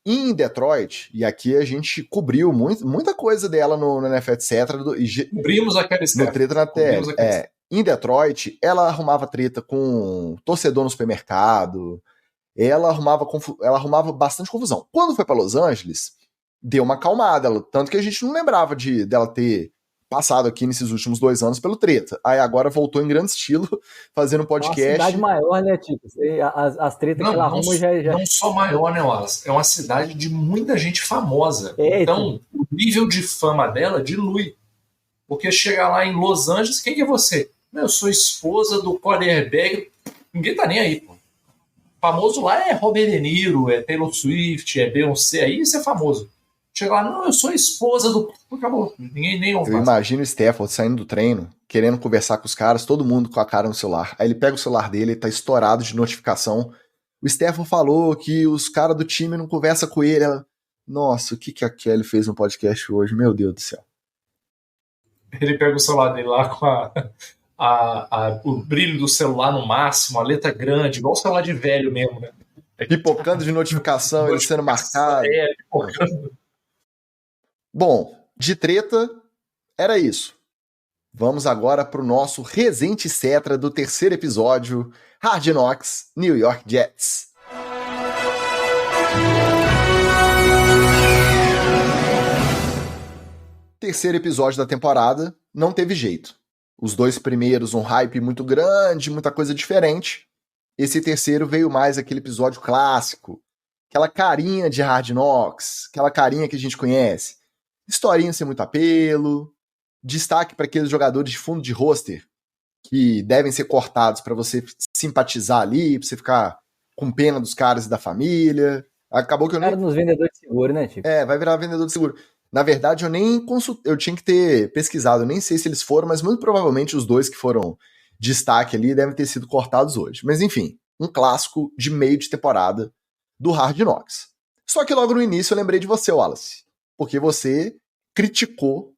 Em Detroit, e aqui a gente cobriu muita coisa dela no NFL, etc. Cobrimos aquela no treta na TL. Em Detroit, ela arrumava treta com torcedor no supermercado, ela arrumava bastante confusão. Quando foi para Los Angeles, deu uma acalmada, tanto que a gente não lembrava dela ter passado aqui nesses últimos 2 anos pelo treta. Aí agora voltou em grande estilo, fazendo um podcast. É uma cidade maior, né, Tico? As tretas que ela arruma já... Não só maior, né, Wallace? É uma cidade de muita gente famosa. Então, o nível de fama dela dilui. Porque chega lá em Los Angeles, quem que é você? Eu sou esposa do quarterback. Ninguém tá nem aí, pô. Famoso lá é Robert De Niro, é Taylor Swift, é Beyoncé. Aí isso é famoso. Chega lá, não, eu sou esposa do... Acabou, ninguém nem ouve. Eu imagino o Stafford saindo do treino, querendo conversar com os caras, todo mundo com a cara no celular. Aí ele pega o celular dele, ele tá estourado de notificação. O Stafford falou que os caras do time não conversam com ele. Ela, nossa, o que a Kelly fez no podcast hoje? Meu Deus do céu. Ele pega o celular dele lá com o brilho do celular no máximo, a letra grande, igual o celular de velho mesmo, né? Pipocando de notificação, ele sendo marcado. Pipocando. Bom, de treta, era isso. Vamos agora para o nosso Resente Cetra do 3º episódio, Hard Knocks, New York Jets. Terceiro episódio da temporada, não teve jeito. Os 2 primeiros, um hype muito grande, muita coisa diferente. Esse terceiro veio mais aquele episódio clássico, aquela carinha de Hard Knocks, aquela carinha que a gente conhece. Historinha sem muito apelo, destaque para aqueles jogadores de fundo de roster que devem ser cortados para você simpatizar ali, para você ficar com pena dos caras e da família. Acabou que eu nem... Cara nos vendedores de seguro, né, Chico? Vai virar vendedor de seguro. Na verdade, eu nem consultei, eu tinha que ter pesquisado, eu nem sei se eles foram, mas muito provavelmente os 2 que foram destaque ali devem ter sido cortados hoje. Mas enfim, um clássico de meio de temporada do Hard Knocks. Só que logo no início eu lembrei de você, Wallace, porque você criticou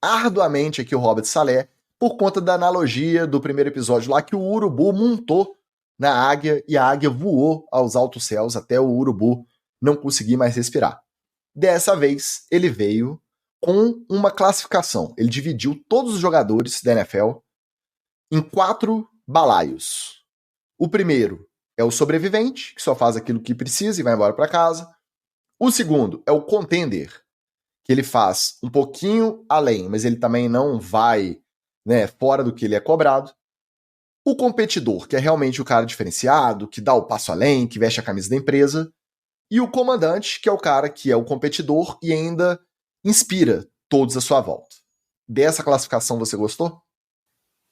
arduamente aqui o Robert Saleh por conta da analogia do primeiro episódio lá que o urubu montou na águia e a águia voou aos altos céus até o urubu não conseguir mais respirar. Dessa vez, ele veio com uma classificação. Ele dividiu todos os jogadores da NFL em 4 balaios. O primeiro é o sobrevivente, que só faz aquilo que precisa e vai embora para casa. O segundo é o contender, que ele faz um pouquinho além, mas ele também não vai, fora do que ele é cobrado. O competidor, que é realmente o cara diferenciado, que dá o passo além, que veste a camisa da empresa. E o comandante, que é o cara que é o competidor e ainda inspira todos à sua volta. Dessa classificação você gostou?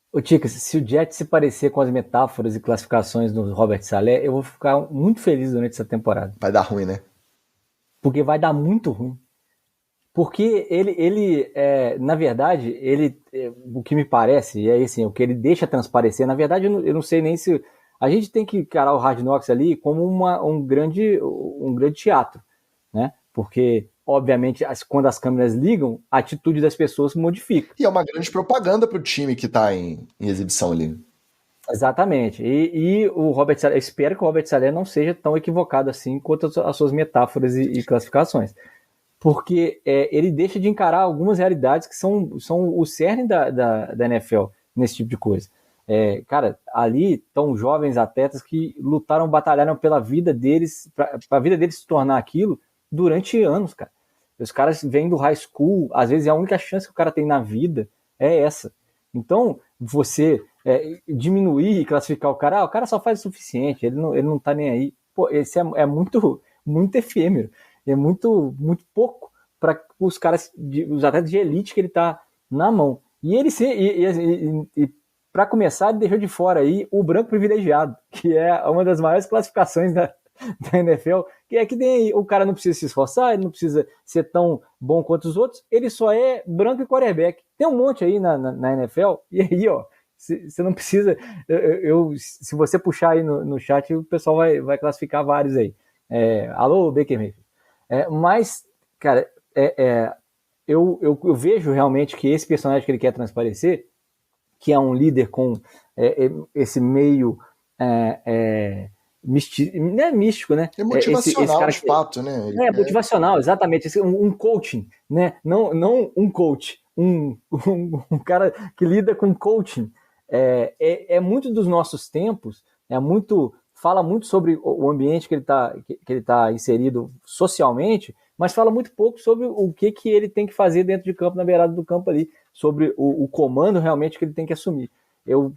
Ô Ticas, se o Jets se parecer com as metáforas e classificações do Robert Saleh, eu vou ficar muito feliz durante essa temporada. Vai dar ruim, né? Porque vai dar muito ruim. Porque ele na verdade, o que me parece, e é assim, o que ele deixa transparecer, na verdade eu não sei nem se... A gente tem que encarar o Hard Knocks ali como um grande teatro, né? Porque, obviamente, quando as câmeras ligam, a atitude das pessoas se modifica. E é uma grande propaganda para o time que está em exibição ali. Exatamente. E o Robert Saleh, eu espero que o Robert Saleh não seja tão equivocado assim quanto as suas metáforas e classificações. Porque ele deixa de encarar algumas realidades que são o cerne da NFL nesse tipo de coisa. Cara, ali estão jovens atletas que lutaram, batalharam pela vida deles, para a vida deles se tornar aquilo durante anos, cara. Os caras vêm do high school, às vezes é a única chance que o cara tem na vida, é essa. Então, você diminuir e classificar o cara só faz o suficiente, ele não tá nem aí. Pô, esse é muito, muito efêmero, é muito, muito pouco para os caras, os atletas de elite que ele tá na mão. E ele para começar, ele deixou de fora aí o branco privilegiado, que é uma das maiores classificações da NFL, que é que tem, o cara não precisa se esforçar, ele não precisa ser tão bom quanto os outros, ele só é branco e quarterback. Tem um monte aí na NFL, e aí, ó, você não precisa, se você puxar aí no chat, o pessoal vai classificar vários aí. Alô, Baker Mayfield. Mas, cara, eu vejo realmente que esse personagem que ele quer transparecer, que é um líder com esse meio não é místico, né? É motivacional, esse cara de fato, né? Motivacional, exatamente. Um coaching, né? Não um coach, um cara que lida com coaching. É muito dos nossos tempos, fala muito sobre o ambiente que ele tá inserido socialmente, mas fala muito pouco sobre o que ele tem que fazer dentro de campo, na beirada do campo ali, sobre o comando realmente que ele tem que assumir. Eu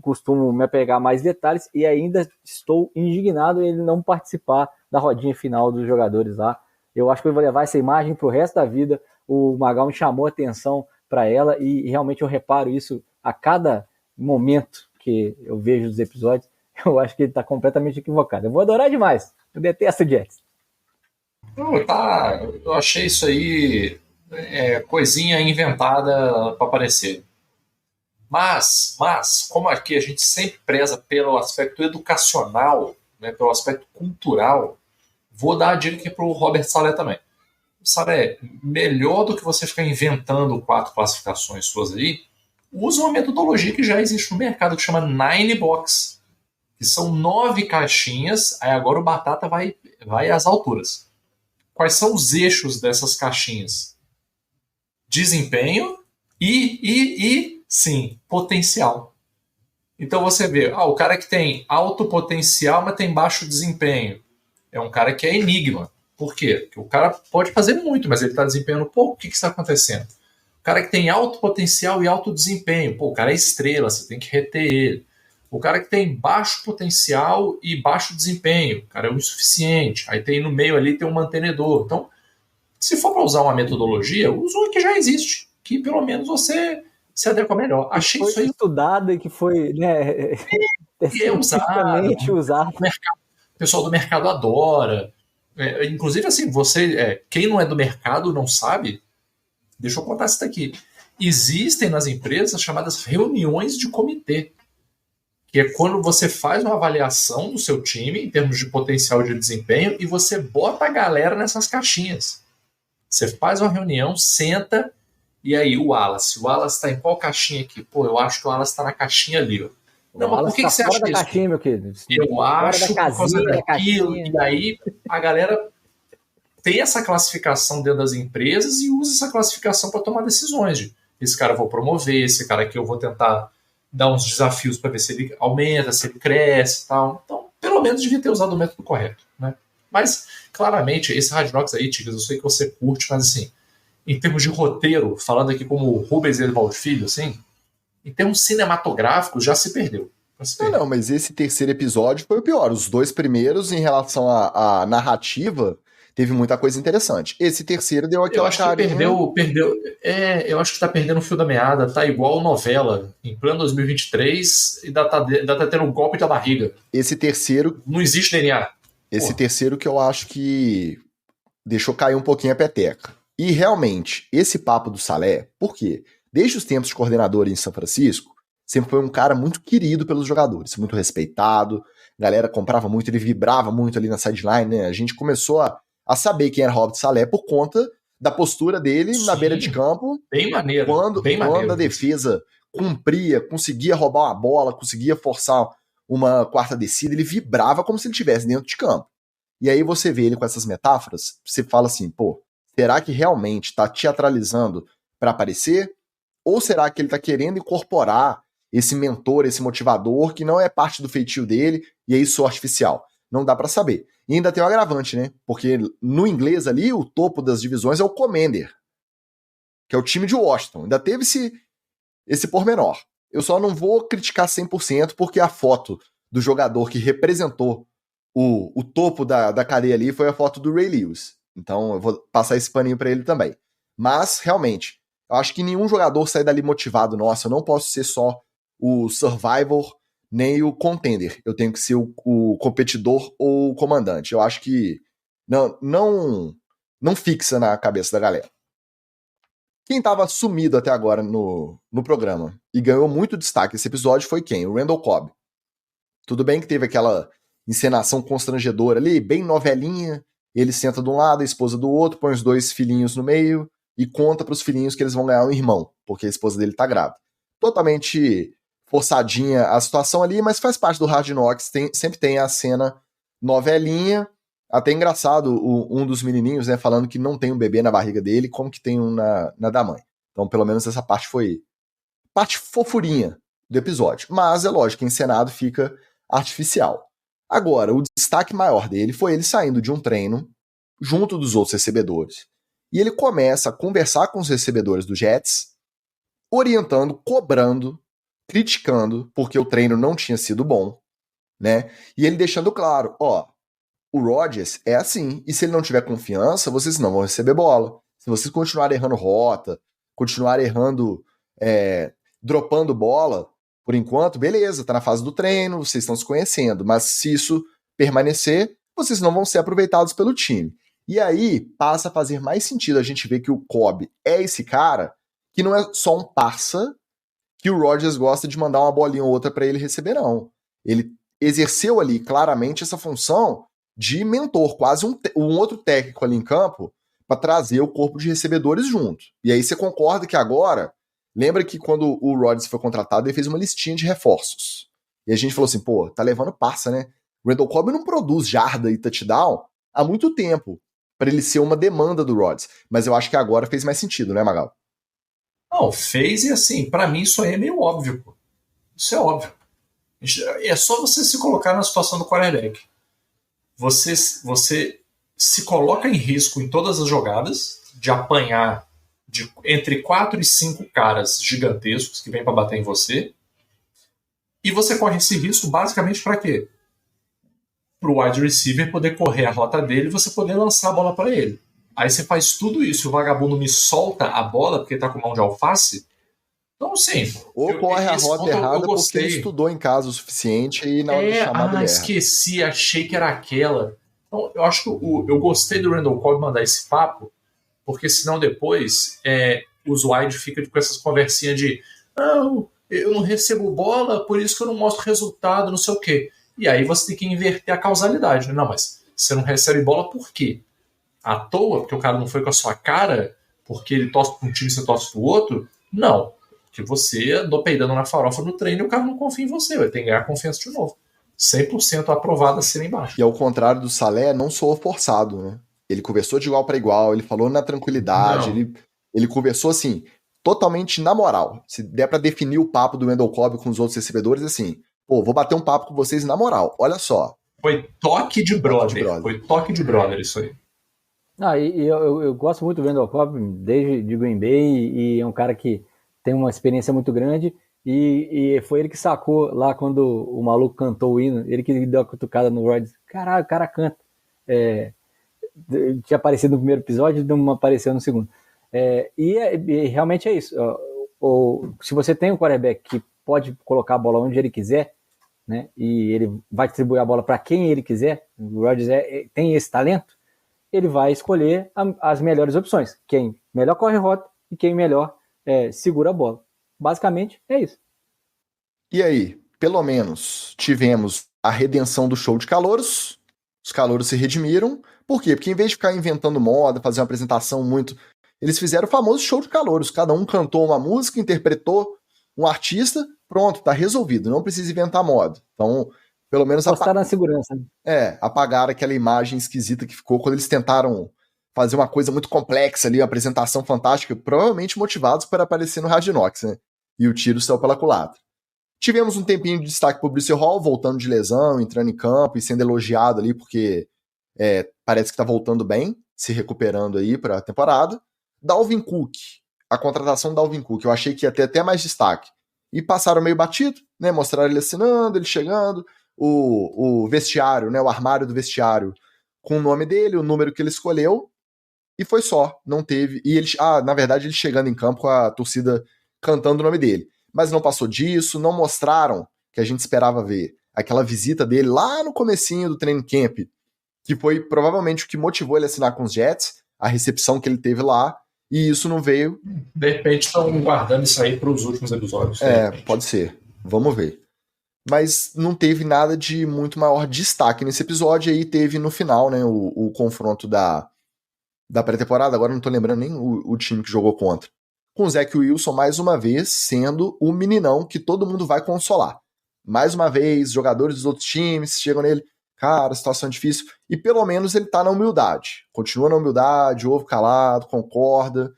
costumo me apegar a mais detalhes e ainda estou indignado em ele não participar da rodinha final dos jogadores lá. Eu acho que eu vou levar essa imagem pro resto da vida. O Magal me chamou a atenção para ela e realmente eu reparo isso a cada momento que eu vejo os episódios. Eu acho que ele está completamente equivocado. Eu vou adorar demais. Eu detesto o Jets. Eu achei isso aí coisinha inventada para aparecer. Mas, como aqui a gente sempre preza pelo aspecto educacional, né, pelo aspecto cultural, vou dar a dica aqui para o Robert Saleh também. Saleh, melhor do que você ficar inventando 4 classificações suas aí, usa uma metodologia que já existe no mercado, que chama Nine Box, que são 9 caixinhas, aí agora o Batata vai às alturas. Quais são os eixos dessas caixinhas? Desempenho e sim, potencial. Então você vê, o cara que tem alto potencial, mas tem baixo desempenho, é um cara que é enigma. Por quê? Porque o cara pode fazer muito, mas ele está desempenhando pouco. O que está acontecendo? O cara que tem alto potencial e alto desempenho, o cara é estrela, você tem que reter ele. O cara que tem baixo potencial e baixo desempenho, o cara é o insuficiente. Aí tem no meio ali, tem um mantenedor. Então, se for para usar uma metodologia, usa uma que já existe, que pelo menos você se adequa melhor. Achei foi isso aí estudado e que foi, né, usado. O pessoal do mercado adora. Inclusive, assim, quem não é do mercado não sabe, deixa eu contar isso daqui. Existem nas empresas chamadas reuniões de comitê, que é quando você faz uma avaliação do seu time em termos de potencial de desempenho e você bota a galera nessas caixinhas. Você faz uma reunião, senta, e aí o Wallace está em qual caixinha aqui? Pô, eu acho que o Wallace está na caixinha ali, ó. Não, mas por que você acha isso? Caixinha, meu querido. Eu acho por causa daquilo. E aí a galera tem essa classificação dentro das empresas e usa essa classificação para tomar decisões. Esse cara eu vou promover, esse cara aqui eu vou tentar dar uns desafios para ver se ele aumenta, se ele cresce e tal. Então, pelo menos devia ter usado o método correto, né? Mas, claramente, esse Hard Knocks aí, Tigres, eu sei que você curte, mas assim, em termos de roteiro, falando aqui como Rubens Edvaldo Filho, assim, em termos cinematográficos, já se perdeu. Não, mas esse terceiro episódio foi o pior. Os 2 primeiros, em relação à narrativa, teve muita coisa interessante. Esse terceiro deu aquela carinha. Eu acho que tá perdendo o fio da meada, tá igual novela, em plano 2023, e ainda tá tendo um golpe da barriga. Esse terceiro... Não existe DNA. Esse terceiro que eu acho que deixou cair um pouquinho a peteca. E realmente, esse papo do Saleh, por quê? Desde os tempos de coordenador em São Francisco, sempre foi um cara muito querido pelos jogadores, muito respeitado, a galera comprava muito, ele vibrava muito ali na sideline, né? A gente começou a saber quem era Robert Saleh por conta da postura dele na beira de campo. Bem maneiro. Quando a defesa cumpria, conseguia roubar uma bola, conseguia forçar uma quarta descida, ele vibrava como se ele estivesse dentro de campo. E aí você vê ele com essas metáforas, você fala assim, pô, será que realmente está teatralizando para aparecer? Ou será que ele está querendo incorporar esse mentor, esse motivador, que não é parte do feitio dele, e é isso artificial? Não dá para saber. E ainda tem um agravante, né? Porque no inglês ali, o topo das divisões é o Commander, que é o time de Washington. Ainda teve esse pormenor. Eu só não vou criticar 100% porque a foto do jogador que representou o topo da cadeia ali foi a foto do Ray Lewis. Então eu vou passar esse paninho pra ele também. Mas, realmente, eu acho que nenhum jogador sai dali motivado. Nossa, eu não posso ser só o survivor nem o contender. Eu tenho que ser o competidor ou o comandante. Eu acho que não fixa na cabeça da galera. Quem estava sumido até agora no programa e ganhou muito destaque esse episódio foi quem? O Randall Cobb. Tudo bem que teve aquela encenação constrangedora ali, bem novelinha. Ele senta de um lado, a esposa do outro, põe os dois filhinhos no meio e conta pros filhinhos que eles vão ganhar um irmão, porque a esposa dele tá grávida. Totalmente forçadinha a situação ali, mas faz parte do Hard Knocks, sempre tem a cena novelinha. Até engraçado um dos menininhos, né, falando que não tem um bebê na barriga dele, como que tem um na da mãe. Então, pelo menos essa parte foi parte fofurinha do episódio. Mas, é lógico, encenado fica artificial. Agora, o destaque maior dele foi ele saindo de um treino junto dos outros recebedores. E ele começa a conversar com os recebedores do Jets, orientando, cobrando, criticando, porque o treino não tinha sido bom, né? E ele deixando claro, ó, o Rodgers é assim, e se ele não tiver confiança, vocês não vão receber bola. Se vocês continuarem errando rota, continuarem errando, dropando bola, por enquanto, beleza, tá na fase do treino, vocês estão se conhecendo, mas se isso permanecer, vocês não vão ser aproveitados pelo time. E aí passa a fazer mais sentido a gente ver que o Cobb é esse cara que não é só um parça que o Rodgers gosta de mandar uma bolinha ou outra para ele receber, não. Ele exerceu ali claramente essa função de mentor, quase um outro técnico ali em campo para trazer o corpo de recebedores junto. E aí você concorda que agora, lembra que quando o Rodgers foi contratado, ele fez uma listinha de reforços. E a gente falou assim, pô, tá levando parça, né? O Randall Cobb não produz jarda e touchdown há muito tempo para ele ser uma demanda do Rodgers. Mas eu acho que agora fez mais sentido, né, Magal? Não, fez e assim, pra mim isso aí é meio óbvio, pô. Isso é óbvio. É só você se colocar na situação do quarterback. Você se coloca em risco em todas as jogadas de apanhar entre 4 e 5 caras gigantescos que vêm para bater em você. E você corre esse risco basicamente para quê? Para o wide receiver poder correr a rota dele e você poder lançar a bola para ele. Aí você faz tudo isso e o vagabundo me solta a bola porque tá com mão de alface. Então, sim. Ou corre a rota errada porque ele estudou em casa o suficiente e na hora de chamar ele erra. Esqueci, achei que era aquela. Então, eu acho que eu gostei do Randall Cobb mandar esse papo, porque senão depois os wide ficam com essas conversinhas de não, eu não recebo bola, por isso que eu não mostro resultado, não sei o quê. E aí você tem que inverter a causalidade. Né? Não, mas você não recebe bola por quê? À toa? Porque o cara não foi com a sua cara? Porque ele torce para um time e você torce para o outro? Não. Porque você andou peidando na farofa no treino e o cara não confia em você. Vai ter que ganhar confiança de novo. 100% aprovado assim lá embaixo. E ao contrário do Saleh, não soou forçado, né? Ele conversou de igual para igual, ele falou na tranquilidade, ele conversou assim, totalmente na moral. Se der para definir o papo do Randall Cobb com os outros recebedores, assim, pô, vou bater um papo com vocês na moral, olha só. Foi toque de brother. Foi toque de brother isso aí. Eu gosto muito do Randall Cobb desde de Green Bay e é um cara que tem uma experiência muito grande e foi ele que sacou lá quando o maluco cantou o hino, ele que deu a cutucada no Rodgers. Caralho, o cara canta. Tinha aparecido no primeiro episódio e não apareceu no segundo. E realmente é isso. Se você tem um quarterback que pode colocar a bola onde ele quiser, né, e ele vai distribuir a bola para quem ele quiser, o Rodgers tem esse talento, ele vai escolher as melhores opções. Quem melhor corre rota e quem melhor segura a bola. Basicamente, é isso. E aí, pelo menos, tivemos a redenção do show de calouros. Os calouros se redimiram. Por quê? Porque em vez de ficar inventando moda, fazer uma apresentação muito... Eles fizeram o famoso show de calouros. Cada um cantou uma música, interpretou um artista, pronto, tá resolvido. Não precisa inventar moda. Então, pelo menos... Apostaram na segurança. Apagaram aquela imagem esquisita que ficou quando eles tentaram fazer uma coisa muito complexa ali, uma apresentação fantástica, provavelmente motivados para aparecer no Hard Knocks, né? E o tiro saiu pela culatra. Tivemos um tempinho de destaque pro Breece Hall, voltando de lesão, entrando em campo e sendo elogiado ali, porque parece que tá voltando bem, se recuperando aí pra temporada. Dalvin Cook, a contratação do Dalvin Cook. Eu achei que ia ter até mais destaque. E passaram meio batido, né? Mostraram ele assinando, ele chegando, o vestiário, né? O armário do vestiário com o nome dele, o número que ele escolheu, e foi só. Não teve. E ele, na verdade, ele chegando em campo com a torcida cantando o nome dele. Mas não passou disso, não mostraram que a gente esperava ver. Aquela visita dele lá no comecinho do training camp, que foi provavelmente o que motivou ele a assinar com os Jets, a recepção que ele teve lá, e isso não veio. De repente estão guardando isso aí para os últimos episódios. Pode ser. Vamos ver. Mas não teve nada de muito maior destaque nesse episódio, e aí teve no final, né, o confronto da pré-temporada, agora não tô lembrando nem o time que jogou contra. Com o Zach Wilson, mais uma vez, sendo o meninão que todo mundo vai consolar. Mais uma vez, jogadores dos outros times chegam nele, cara, situação difícil, e pelo menos ele tá na humildade. Continua na humildade, ouve calado, concorda,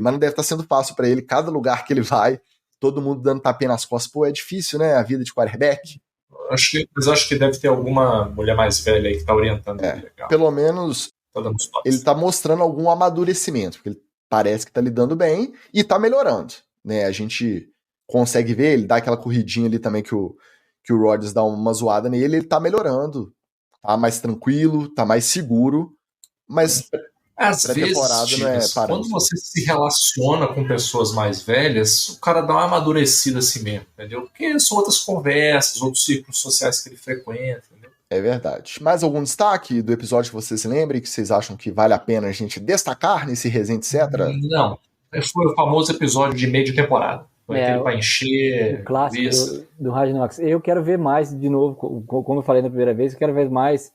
mas não deve estar sendo fácil para ele, cada lugar que ele vai, todo mundo dando tapinha nas costas. Pô, é difícil, né, a vida de quarterback. Mas acho que deve ter alguma mulher mais velha aí que tá orientando ele. Legal. Pelo menos ele tá mostrando algum amadurecimento, porque ele parece que tá lidando bem e tá melhorando, né? A gente consegue ver, ele dá aquela corridinha ali também que o Rodgers dá uma zoada nele, ele tá melhorando, tá mais tranquilo, tá mais seguro, mas às vezes, não é quando você se relaciona com pessoas mais velhas, o cara dá uma amadurecida assim mesmo, entendeu? Porque são outras conversas, outros círculos sociais que ele frequenta, entendeu? É verdade. Mais algum destaque do episódio que vocês lembrem, que vocês acham que vale a pena a gente destacar nesse resenha, etc? Não. Foi o famoso episódio de meio de temporada. Foi aquele para encher. O clássico do Hard Knocks. Eu quero ver mais, de novo, como eu falei na primeira vez, eu quero ver mais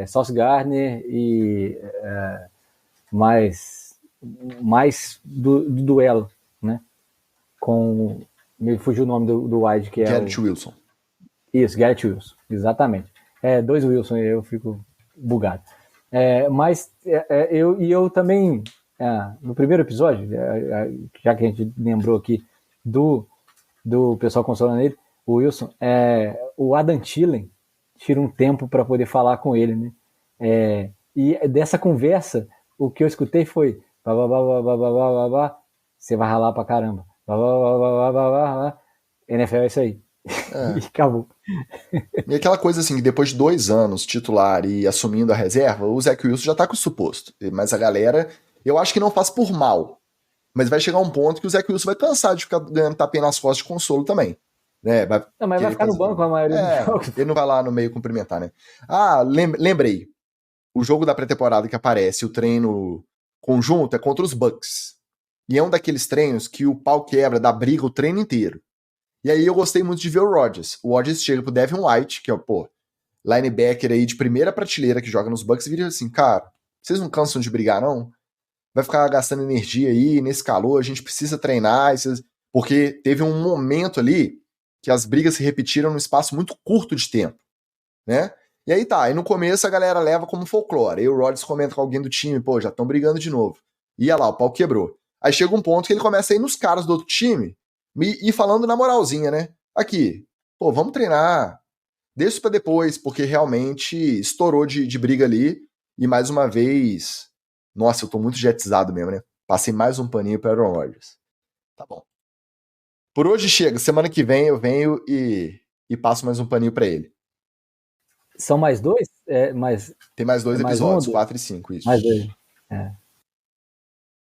Sauce Gardner e mais do duelo, né? Com. Me fugiu o nome do Wide, que é. Garrett Wilson. Isso, Garrett Wilson, exatamente. Dois Wilson, eu fico bugado. Mas eu também, no primeiro episódio, já que a gente lembrou aqui do pessoal consolando ele, o Wilson, o Adam Thielen tira um tempo para poder falar com ele, né? E dessa conversa, o que eu escutei foi você vai ralar pra caramba. NFL é isso aí. E acabou. E aquela coisa assim, depois de 2 anos titular e assumindo a reserva, o Zach Wilson já tá com o suposto. Mas a galera, eu acho que não faz por mal. Mas vai chegar um ponto que o Zach Wilson vai cansar de ficar ganhando tapinha nas costas de consolo também. Né? Mas vai ficar no banco a maioria dos jogos. Ele não vai lá no meio cumprimentar, né? Lembrei. O jogo da pré-temporada que aparece, o treino conjunto, é contra os Bucks. E é um daqueles treinos que o pau quebra, dá briga o treino inteiro. E aí eu gostei muito de ver o Rodgers. O Rodgers chega pro Devin White, que é o linebacker aí de primeira prateleira que joga nos Bucks, e vira assim, cara, vocês não cansam de brigar, não? Vai ficar gastando energia aí, nesse calor, a gente precisa treinar, porque teve um momento ali que as brigas se repetiram num espaço muito curto de tempo, né? E aí tá, aí no começo a galera leva como folclore, aí o Rodgers comenta com alguém do time, já estão brigando de novo. E olha lá, o pau quebrou. Aí chega um ponto que ele começa a ir nos caras do outro time, e falando na moralzinha, né? Aqui, vamos treinar, deixa isso pra depois, porque realmente estourou de briga ali, e mais uma vez, nossa, eu tô muito jetizado mesmo, né? Passei mais um paninho para Aaron Rodgers. Tá bom. Por hoje chega, semana que vem eu venho e passo mais um paninho pra ele. São mais 2? Tem mais 2 episódios, 4 e 5, isso. Mais 2.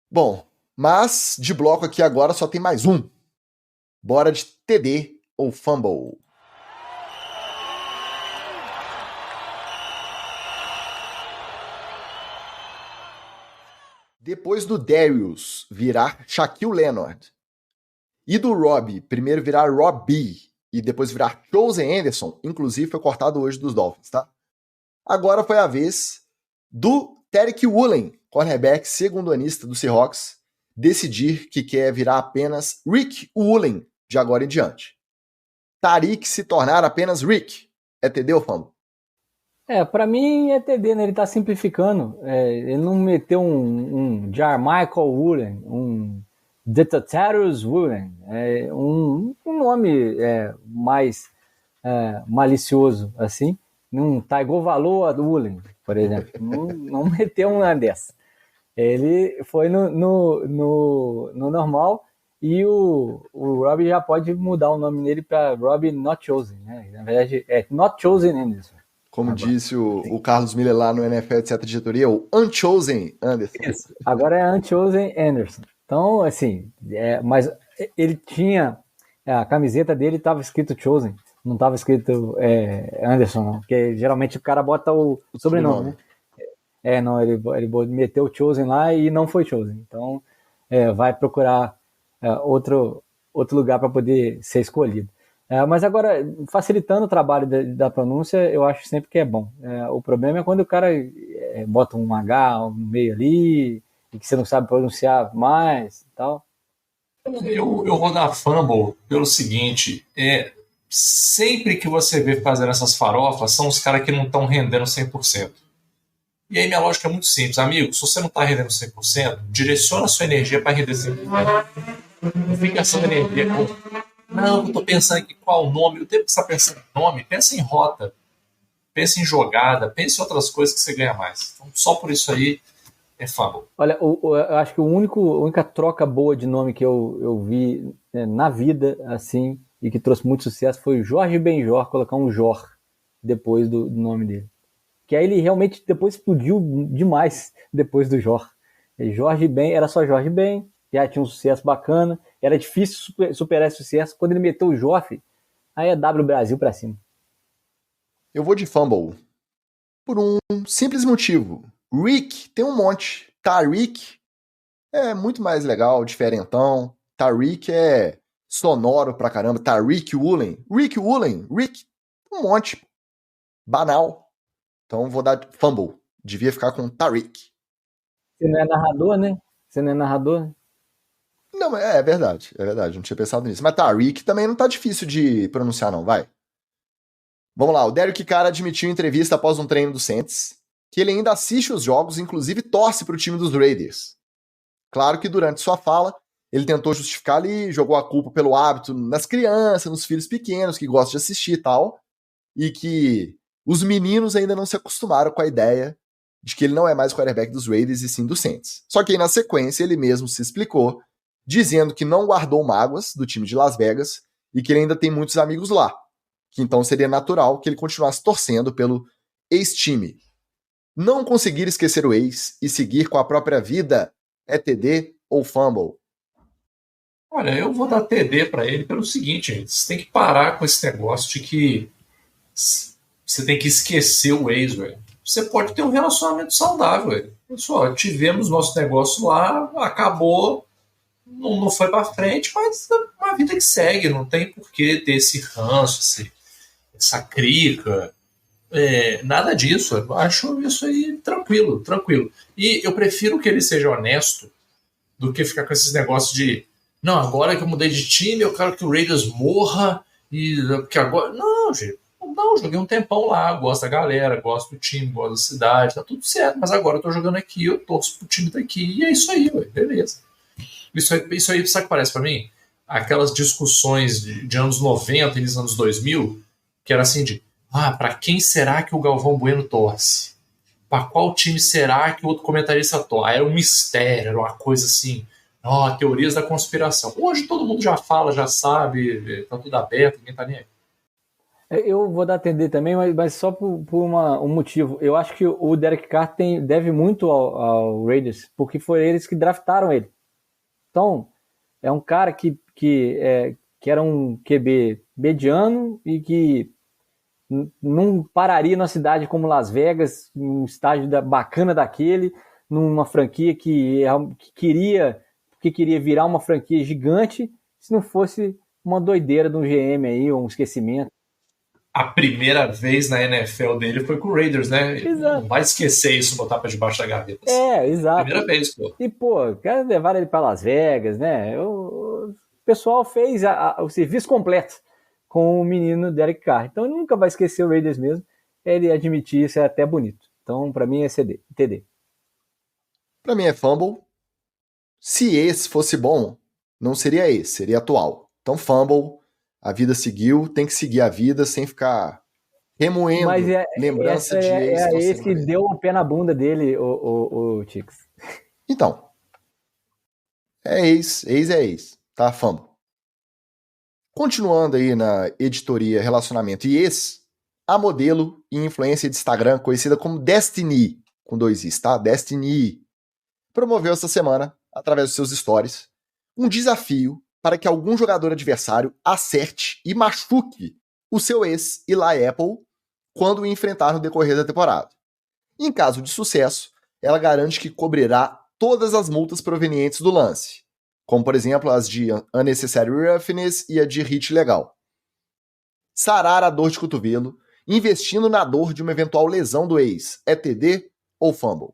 Bom, mas de bloco aqui agora só tem mais um. Bora de TD ou Fumble. Depois do Darius virar Shaquille Leonard e do Robbie primeiro virar Robbie e depois virar Chosen Anderson, inclusive foi cortado hoje dos Dolphins, tá? Agora foi a vez do Tariq Woolen, cornerback segundo-anista do Seahawks, decidir que quer virar apenas Rick Woolen de agora em diante. Tariq se tornar apenas Rick. É TD ou Fumble? Pra mim é TD, né? Ele tá simplificando. Ele não meteu um Jarmichael Woolen, um Detaterus Woolen, um nome mais malicioso, assim. Não tá igual valor a Woolen, por exemplo. não meteu uma dessa. Ele foi no normal e o Rob já pode mudar o nome dele para Rob Not Chosen, né? Na verdade, é Not Chosen Anderson. Como disse o Carlos Miller lá no NFL, etc. Diretoria, o Unchosen Anderson. Isso, agora é Unchosen Anderson. Então, assim, mas ele tinha, a camiseta dele estava escrito Chosen, não estava escrito Anderson, não, porque geralmente o cara bota o sobrenome, né? Não, ele meteu o Chosen lá e não foi Chosen. Então, vai procurar outro lugar para poder ser escolhido. Mas agora, facilitando o trabalho da pronúncia, eu acho sempre que é bom. O problema é quando o cara bota um H no meio ali, e que você não sabe pronunciar mais e tal. Eu vou dar fumble pelo seguinte, sempre que você vê fazendo essas farofas, são os caras que não estão rendendo 100%. E aí minha lógica é muito simples. Amigo, se você não está rendendo 100%, direciona a sua energia para render 100%. Não fica essa energia com... Não, eu estou pensando aqui qual nome. O tempo que você está pensando em nome, pensa em rota, pensa em jogada, pensa em outras coisas que você ganha mais. Então, só por isso aí, é fumble. Olha, eu acho que a única troca boa de nome que eu vi na vida, assim, e que trouxe muito sucesso foi o Jorge Benjor, colocar um Jor depois do nome dele. Que aí ele realmente depois explodiu demais depois do Jor. Jorge Ben, era só Jorge Ben, já tinha um sucesso bacana, era difícil superar esse sucesso. Quando ele meteu o Joff, aí é W Brasil pra cima. Eu vou de fumble. Por um simples motivo. Rick tem um monte. Tariq é muito mais legal, diferentão. Tariq é sonoro pra caramba. Tariq Woolen. Rick Woolen. Rick, um monte. Banal. Então vou dar fumble. Devia ficar com Tariq. Você não é narrador, né? Você não é narrador? Não, é verdade. Não tinha pensado nisso. Mas Tariq também não tá difícil de pronunciar, não. Vai. Vamos lá. O Derek Carr admitiu em entrevista após um treino do Saints que ele ainda assiste os jogos, inclusive torce pro time dos Raiders. Claro que durante sua fala, ele tentou justificar ali, jogou a culpa pelo hábito nas crianças, nos filhos pequenos que gostam de assistir e tal, e que os meninos ainda não se acostumaram com a ideia de que ele não é mais o quarterback dos Raiders e sim do Saints. Só que aí na sequência ele mesmo se explicou, dizendo que não guardou mágoas do time de Las Vegas e que ele ainda tem muitos amigos lá, que então seria natural que ele continuasse torcendo pelo ex-time. Não conseguir esquecer o ex e seguir com a própria vida é TD ou fumble? Olha, eu vou dar TD para ele pelo seguinte, gente, você tem que parar com esse negócio de que você tem que esquecer o ex, velho. Você pode ter um relacionamento saudável, velho. Pessoal, tivemos nosso negócio lá, acabou, não foi para frente, mas é uma vida que segue, não tem por que ter esse ranço, essa crica, nada disso. Eu acho isso aí tranquilo. E eu prefiro que ele seja honesto do que ficar com esses negócios de não, agora que eu mudei de time, eu quero que o Raiders morra e que agora... Não, gente. Não, joguei um tempão lá, gosto da galera, gosto do time, gosto da cidade, tá tudo certo, mas agora eu tô jogando aqui, eu torço pro time daqui, e é isso aí, ué, beleza. Isso aí, sabe o que parece pra mim? Aquelas discussões de anos 90 e dos anos 2000, que era assim de, pra quem será que o Galvão Bueno torce? Pra qual time será que o outro comentarista torce? Era um mistério, era uma coisa assim, teorias da conspiração. Hoje todo mundo já fala, já sabe, tá tudo aberto, ninguém tá nem aí. Eu vou dar atender também, mas só por um motivo. Eu acho que o Derek Carr deve muito ao Raiders, porque foi eles que draftaram ele. Então, é um cara que era um QB mediano e que não pararia numa cidade como Las Vegas, num estádio bacana daquele, numa franquia que queria virar uma franquia gigante, se não fosse uma doideira de um GM aí, ou um esquecimento. A primeira vez na NFL dele foi com o Raiders, né? Exato. Não vai esquecer isso, botar pra debaixo da gaveta. Exato. Primeira vez, pô. E, quero levar ele pra Las Vegas, né? O pessoal fez o serviço completo com o menino Derek Carr. Então, ele nunca vai esquecer o Raiders mesmo. Ele admitir isso é até bonito. Então, pra mim, é TD. Pra mim é fumble. Se esse fosse bom, não seria esse, seria atual. Então, fumble... A vida seguiu, tem que seguir a vida sem ficar remoendo lembrança de ex. Esse que deu o pé na bunda dele, o Tix. Então, é ex, tá? Fumble. Continuando aí na editoria Relacionamento e Ex, a modelo e influência de Instagram, conhecida como Destiny, com 2 Is, tá? Destiny, promoveu essa semana, através dos seus stories, um desafio para que algum jogador adversário acerte e machuque o seu ex, Eli Apple, quando o enfrentar no decorrer da temporada. Em caso de sucesso, ela garante que cobrirá todas as multas provenientes do lance, como, por exemplo, as de unnecessary roughness e a de hit legal. Sarar a dor de cotovelo, investindo na dor de uma eventual lesão do ex, é TD ou fumble?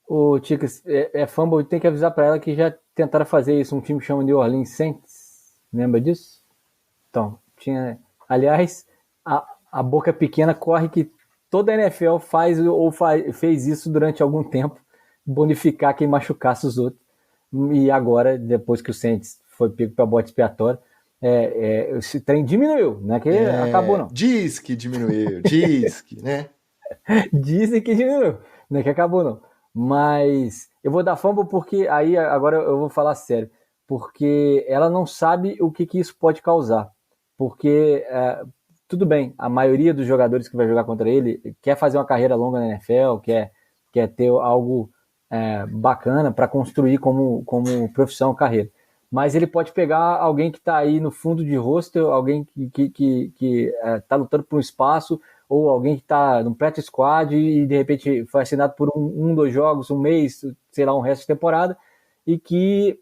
O Ticas, fumble, tem que avisar pra ela que já tentaram fazer isso, um time que chama New Orleans Saints, lembra disso? Então, tinha, aliás, a boca pequena corre que toda a NFL fez isso durante algum tempo, bonificar quem machucasse os outros. E agora, depois que o Saints foi pego para bote expiatório, esse trem diminuiu, não é que acabou não. Diz que diminuiu, diz que, né? Dizem que diminuiu, não é que acabou não. Mas eu vou dar fumble porque aí agora eu vou falar sério, porque ela não sabe o que isso pode causar. Porque tudo bem, a maioria dos jogadores que vai jogar contra ele quer fazer uma carreira longa na NFL, quer ter algo bacana para construir como profissão, carreira. Mas ele pode pegar alguém que está aí no fundo de roster, alguém que está lutando por um espaço, ou alguém que está no practice squad e de repente foi assinado por 2 jogos, um mês, sei lá, um resto de temporada, e que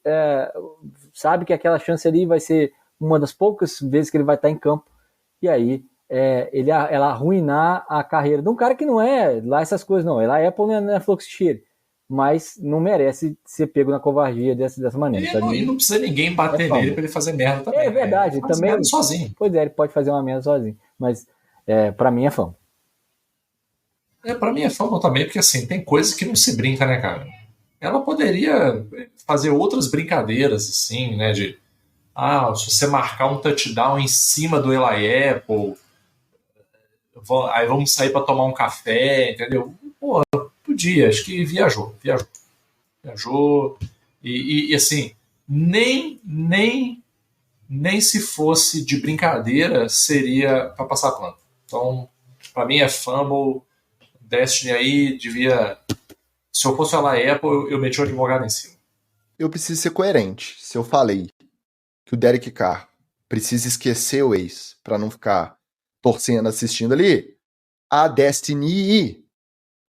sabe que aquela chance ali vai ser uma das poucas vezes que ele vai estar em campo, e aí ela arruinar a carreira de um cara que não é lá essas coisas, não. Ela Apple não é fluxcheiro, mas não merece ser pego na covardia dessa maneira. E não precisa ninguém bater nele para ele fazer merda também. É verdade, ele faz também. Merda sozinho. Pois ele pode fazer uma merda sozinho, mas para mim é fã. Pra mim é fama também, porque assim, tem coisas que não se brinca, né, cara? Ela poderia fazer outras brincadeiras, assim, né, se você marcar um touchdown em cima do Eli Apple, aí vamos sair para tomar um café, entendeu? Pô, podia, acho que viajou, e assim, nem se fosse de brincadeira seria para passar pano. Então, para mim é fumble. Destiny aí devia. Se eu fosse falar Apple, eu meti o advogado em cima. Eu preciso ser coerente. Se eu falei que o Derek Carr precisa esquecer o ex para não ficar torcendo, assistindo ali, a Destiny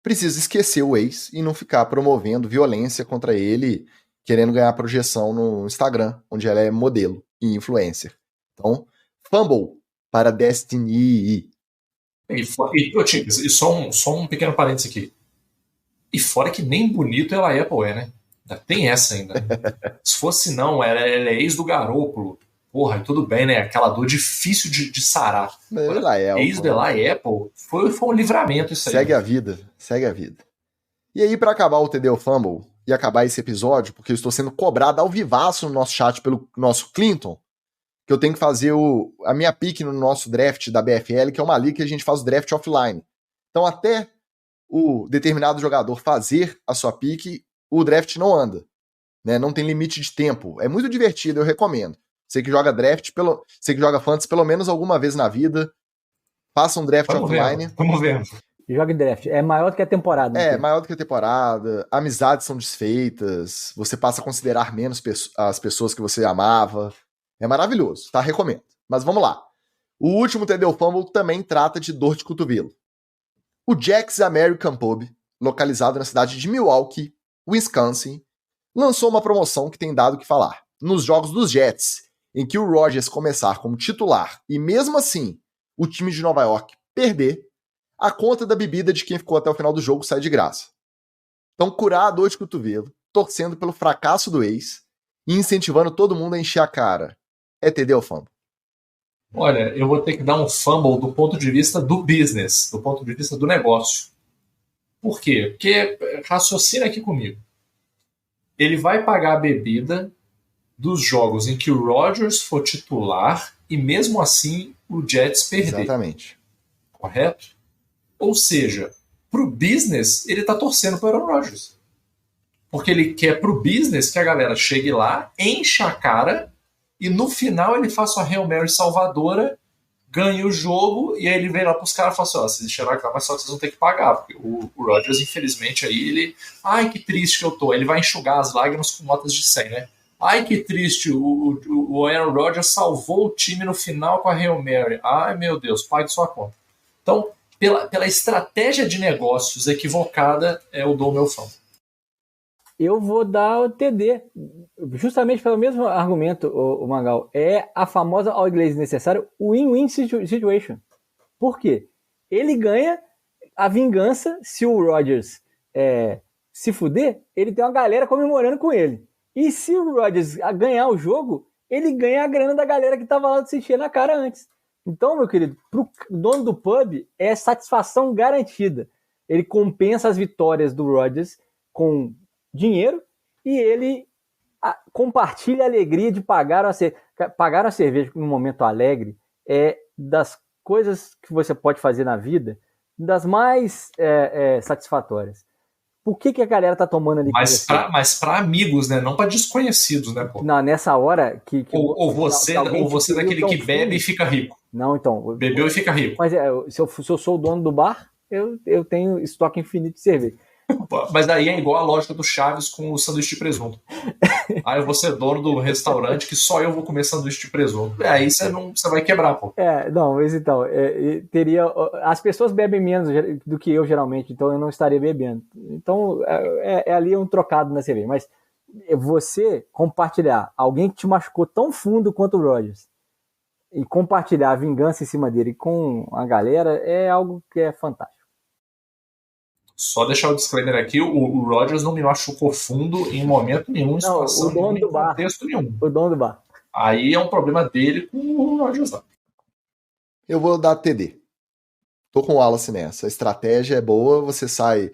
precisa esquecer o ex e não ficar promovendo violência contra ele, querendo ganhar projeção no Instagram, onde ela é modelo e influencer. Então, fumble para Destiny. E só um pequeno parênteses aqui. E fora que nem bonito ela Apple né? Ainda tem essa ainda. Se fosse não, ela é ex do Garoppolo. Porra, tudo bem, né? Aquela dor difícil de sarar. Ex do Eli Apple foi um livramento isso aí. Segue a vida. E aí, para acabar o TD Fumble e acabar esse episódio, porque eu estou sendo cobrado ao vivaço no nosso chat pelo nosso Clinton, que eu tenho que fazer a minha pick no nosso draft da BFL, que é uma liga que a gente faz o draft offline. Então, até o determinado jogador fazer a sua pick, o draft não anda. Né? Não tem limite de tempo. É muito divertido, eu recomendo. Você que joga draft, você que joga fantasy pelo menos alguma vez na vida, faça um draft offline. Vamos ver. Joga draft. É maior do que a temporada. É, maior do que a temporada. Amizades são desfeitas. Você passa a considerar menos as pessoas que você amava. É maravilhoso, tá? Recomendo. Mas vamos lá. O último TD Fumble também trata de dor de cotovelo. O Jack's American Pub, localizado na cidade de Milwaukee, Wisconsin, lançou uma promoção que tem dado o que falar. Nos jogos dos Jets, em que o Rodgers começar como titular e mesmo assim o time de Nova York perder, a conta da bebida de quem ficou até o final do jogo sai de graça. Então, curar a dor de cotovelo, torcendo pelo fracasso do ex e incentivando todo mundo a encher a cara. É TD ou fumble? Olha, eu vou ter que dar um fumble do ponto de vista do business, do ponto de vista do negócio. Por quê? Porque, raciocina aqui comigo, ele vai pagar a bebida dos jogos em que o Rodgers for titular e mesmo assim o Jets perder. Exatamente. Correto? Ou seja, pro business, ele tá torcendo para o Aaron Rodgers. Porque ele quer pro business que a galera chegue lá, enche a cara e no final ele faça uma Hail Mary salvadora, ganha o jogo e aí ele vem lá pros caras e fala assim, ó, vocês deixaram aqui, mas só que vocês vão ter que pagar, porque o Rodgers, infelizmente, aí ele, ai, que triste que eu tô, ele vai enxugar as lágrimas com notas de 100, né? Ai, que triste, o Aaron Rodgers salvou o time no final com a Hail Mary, ai, meu Deus, pague sua conta. Então, pela estratégia de negócios equivocada, eu dou o meu fã. Eu vou dar o TD, justamente pelo mesmo argumento, o Magal. É a famosa, ao inglês necessário, win-win situation. Por quê? Ele ganha a vingança se o Rodgers se fuder, ele tem uma galera comemorando com ele. E se o Rodgers ganhar o jogo, ele ganha a grana da galera que tava lá se encher na cara antes. Então, meu querido, pro dono do pub é satisfação garantida. Ele compensa as vitórias do Rodgers com dinheiro e ele compartilha a alegria de pagar uma cerveja num momento alegre. É das coisas que você pode fazer na vida, das mais satisfatórias. Por que a galera tá tomando ali? Mas para amigos, né? Não para desconhecidos, né, pô? Não, nessa hora que ou você daquele que bebe e fica rico. Não, então. Bebeu e fica rico. Mas se eu sou o dono do bar, eu tenho estoque infinito de cerveja. Mas daí é igual a lógica do Chaves com o sanduíche de presunto. Aí eu vou ser dono do restaurante que só eu vou comer sanduíche de presunto. Aí você vai quebrar, pô. Não, mas então, teria. As pessoas bebem menos do que eu, geralmente, então eu não estaria bebendo. Então, ali um trocado na cerveja. Mas você compartilhar alguém que te machucou tão fundo quanto o Rodgers e compartilhar a vingança em cima dele com a galera é algo que é fantástico. Só deixar o disclaimer aqui, o Rodgers não me machucou fundo em momento nenhum, em situação nenhuma, em contexto nenhum. O dono do bar. Aí é um problema dele com o Rodgers lá. Eu vou dar TD. Tô com o Wallace nessa. A estratégia é boa, você sai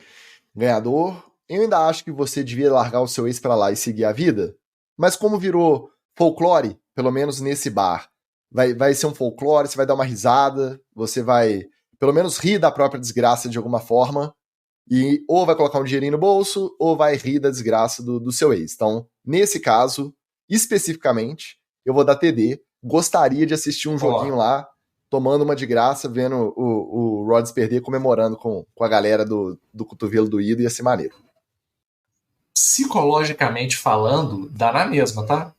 ganhador. Eu ainda acho que você devia largar o seu ex pra lá e seguir a vida, mas como virou folclore, pelo menos nesse bar, vai ser um folclore, você vai dar uma risada, você vai pelo menos rir da própria desgraça de alguma forma, e ou vai colocar um dinheirinho no bolso, ou vai rir da desgraça do seu ex. Então, nesse caso, especificamente, eu vou dar TD. Gostaria de assistir um joguinho lá, tomando uma de graça, vendo o Rodgers perder, comemorando com a galera do cotovelo doído, ia ser maneiro. Psicologicamente falando, dá na mesma, tá?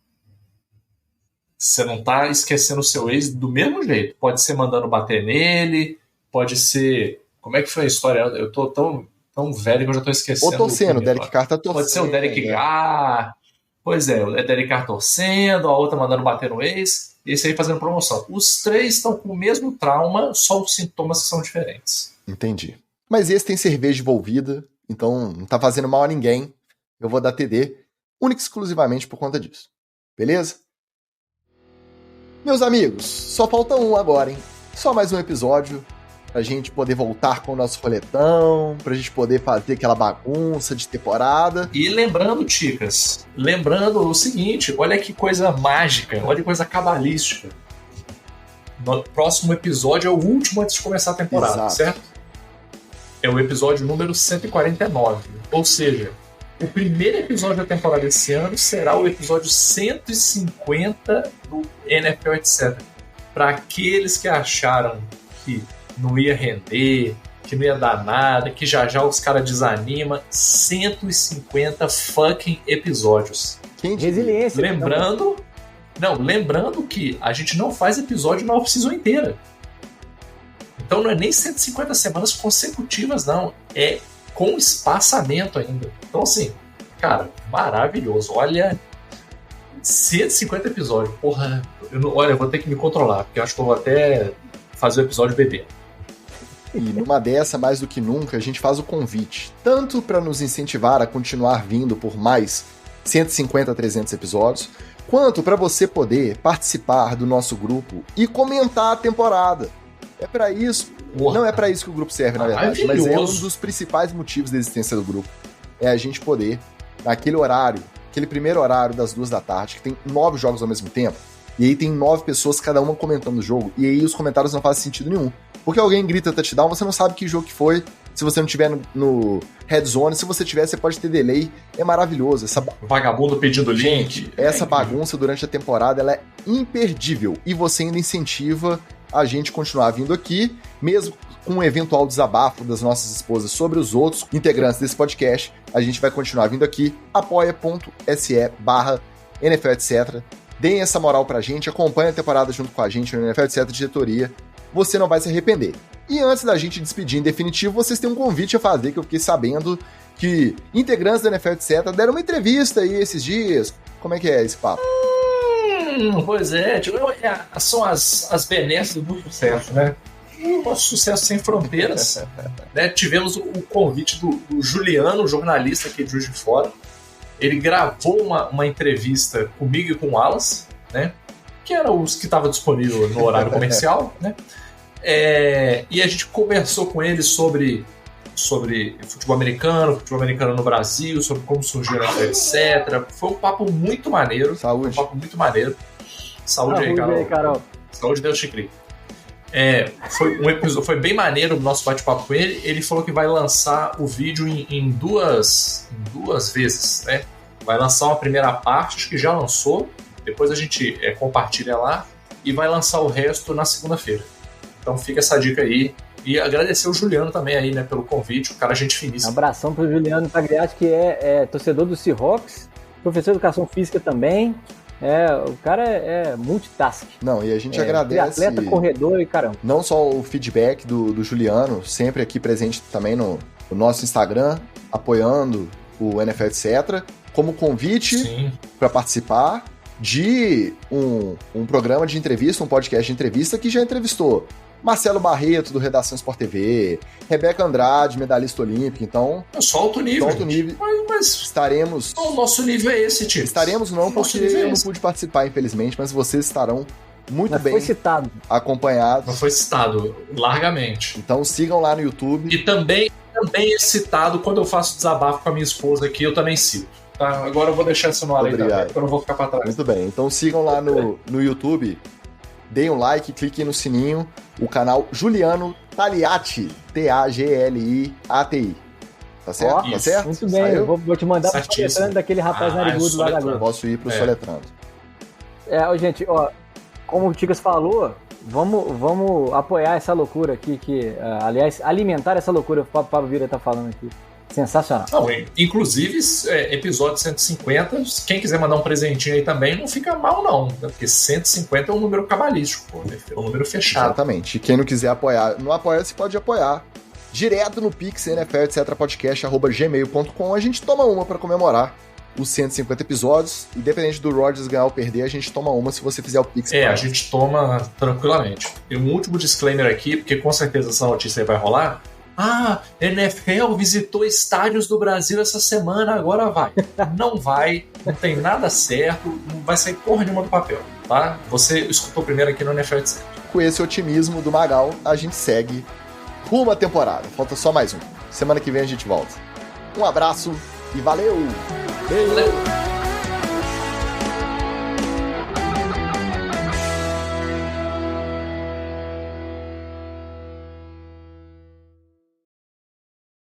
Você não tá esquecendo o seu ex do mesmo jeito. Pode ser mandando bater nele, pode ser... Como é que foi a história? Eu tô tão velho que eu já tô esquecendo. Ou torcendo, o Derek Carr tá torcendo. Pode ser o Derek Carr. Pois é, o Derek Carr torcendo, a outra mandando bater no ex, e esse aí fazendo promoção. Os três estão com o mesmo trauma, só os sintomas que são diferentes. Entendi. Mas esse tem cerveja envolvida, então não tá fazendo mal a ninguém. Eu vou dar TD, única e exclusivamente por conta disso. Beleza? Meus amigos, só falta um agora, hein? Só mais um episódio pra gente poder voltar com o nosso roletão, pra gente poder fazer aquela bagunça de temporada. E lembrando, Ticas, o seguinte, olha que coisa mágica, olha que coisa cabalística. No próximo episódio é o último antes de começar a temporada, exato, certo? É o episódio número 149. Ou seja, o primeiro episódio da temporada desse ano será o episódio 150 do NFL, etc. Para aqueles que acharam que não ia render, que não ia dar nada, que já os caras desanimam, 150 fucking episódios. Resiliência. Lembrando que a gente não faz episódio na off-season inteira. Então não é nem 150 semanas consecutivas, não. É com espaçamento ainda. Então, assim, cara, maravilhoso. Olha, 150 episódios. Porra, eu vou ter que me controlar, porque eu acho que eu vou até fazer o episódio bebê. E numa dessa, mais do que nunca, a gente faz o convite, tanto para nos incentivar a continuar vindo por mais 150, 300 episódios, quanto para você poder participar do nosso grupo e comentar a temporada. É para isso. Porra. Não é para isso que o grupo serve, na verdade, mas é um dos principais motivos da existência do grupo. É a gente poder, naquele horário, aquele primeiro horário das 2 da tarde, que tem 9 jogos ao mesmo tempo, e aí tem 9 pessoas, cada uma comentando o jogo, e aí os comentários não fazem sentido nenhum. Porque alguém grita touchdown, você não sabe que jogo que foi, Se você não tiver no Red Zone, se você tiver, você pode ter delay. É maravilhoso. Vagabundo pedindo link. Gente, essa bagunça durante a temporada, ela é imperdível. E você ainda incentiva a gente continuar vindo aqui, mesmo com um eventual desabafo das nossas esposas sobre os outros integrantes desse podcast. A gente vai continuar vindo aqui. apoia.se/NFL, etc. Deem essa moral pra gente, acompanhe a temporada junto com a gente no NFL, etc. diretoria. Você não vai se arrepender. E antes da gente despedir em definitivo, vocês têm um convite a fazer, que eu fiquei sabendo que integrantes da NFL, etc. deram uma entrevista aí esses dias. Como é que é esse papo? Pois é, são as benesses do sucesso, né? O nosso sucesso sem fronteiras. Né? Tivemos o convite do Juliano, jornalista aqui de Juiz de Fora. Ele gravou uma entrevista comigo e com o Wallace, né? Que era os que estavam disponíveis no horário comercial, né? E a gente conversou com ele sobre futebol americano no Brasil, sobre como surgiu a NFL, etc. Foi um papo muito maneiro. Saúde. Foi um papo muito maneiro. Saúde aí, Carol. Saúde, Deus te crie. Foi um episódio, foi bem maneiro o nosso bate-papo com ele. Ele falou que vai lançar o vídeo em duas vezes, né? Vai lançar uma primeira parte, acho que já lançou. Depois a gente compartilha lá. E vai lançar o resto na segunda-feira. Então fica essa dica aí. E agradecer o Juliano também aí, né, pelo convite. O cara, gente finíssima. Abração pro Juliano Tagliati, que é torcedor do Seahawks, professor de educação física também. O cara é multitask. Não, e a gente agradece. Atleta, corredor e caramba. Não só o feedback do Juliano, sempre aqui presente também no nosso Instagram, apoiando o NFL, etc., como convite para participar de um programa de entrevista, um podcast de entrevista que já entrevistou Marcelo Barreto, do Redação Sport TV, Rebeca Andrade, medalhista olímpica, então... Só alto nível. Só alto nível. Mas estaremos... O nosso nível é esse, tio. Estaremos não, porque eu não pude participar, infelizmente, mas vocês estarão muito bem acompanhados. Não foi citado, largamente. Então sigam lá no YouTube. E também é citado quando eu faço desabafo com a minha esposa aqui, eu também cito. Tá? Agora eu vou deixar isso no ar aí também, porque eu não vou ficar pra trás. Muito bem, então sigam lá no YouTube, deem um like, cliquem no sininho, o canal Juliano Tagliati, Tagliati. Tá certo? Tá certo? Muito bem, eu vou te mandar pro soletrando daquele rapaz narigudo lá da Globo. Posso ir pro soletrando. Gente, como o Ticas falou, vamos apoiar essa loucura aqui, aliás, alimentar essa loucura que o Pablo Vieira tá falando aqui. Sensacional. Não, inclusive, episódio 150, quem quiser mandar um presentinho aí também, não fica mal não, né? Porque 150 é um número cabalístico, pô, é um número fechado. Exatamente. E quem não quiser apoiar, não apoia, você pode apoiar direto no Pix, NFL, etc, podcast@gmail.com. A gente toma uma para comemorar os 150 episódios, independente do Rodgers ganhar ou perder, a gente toma uma se você fizer o Pix. A gente toma tranquilamente. E um último disclaimer aqui, porque com certeza essa notícia aí vai rolar. NFL visitou estádios do Brasil essa semana, agora vai. Não vai, não tem nada certo, não vai sair porra nenhuma do papel, tá? Você escutou primeiro aqui no NFL, etc. Com esse otimismo do Magal, a gente segue rumo à temporada. Falta só mais um. Semana que vem a gente volta. Um abraço e valeu! Valeu!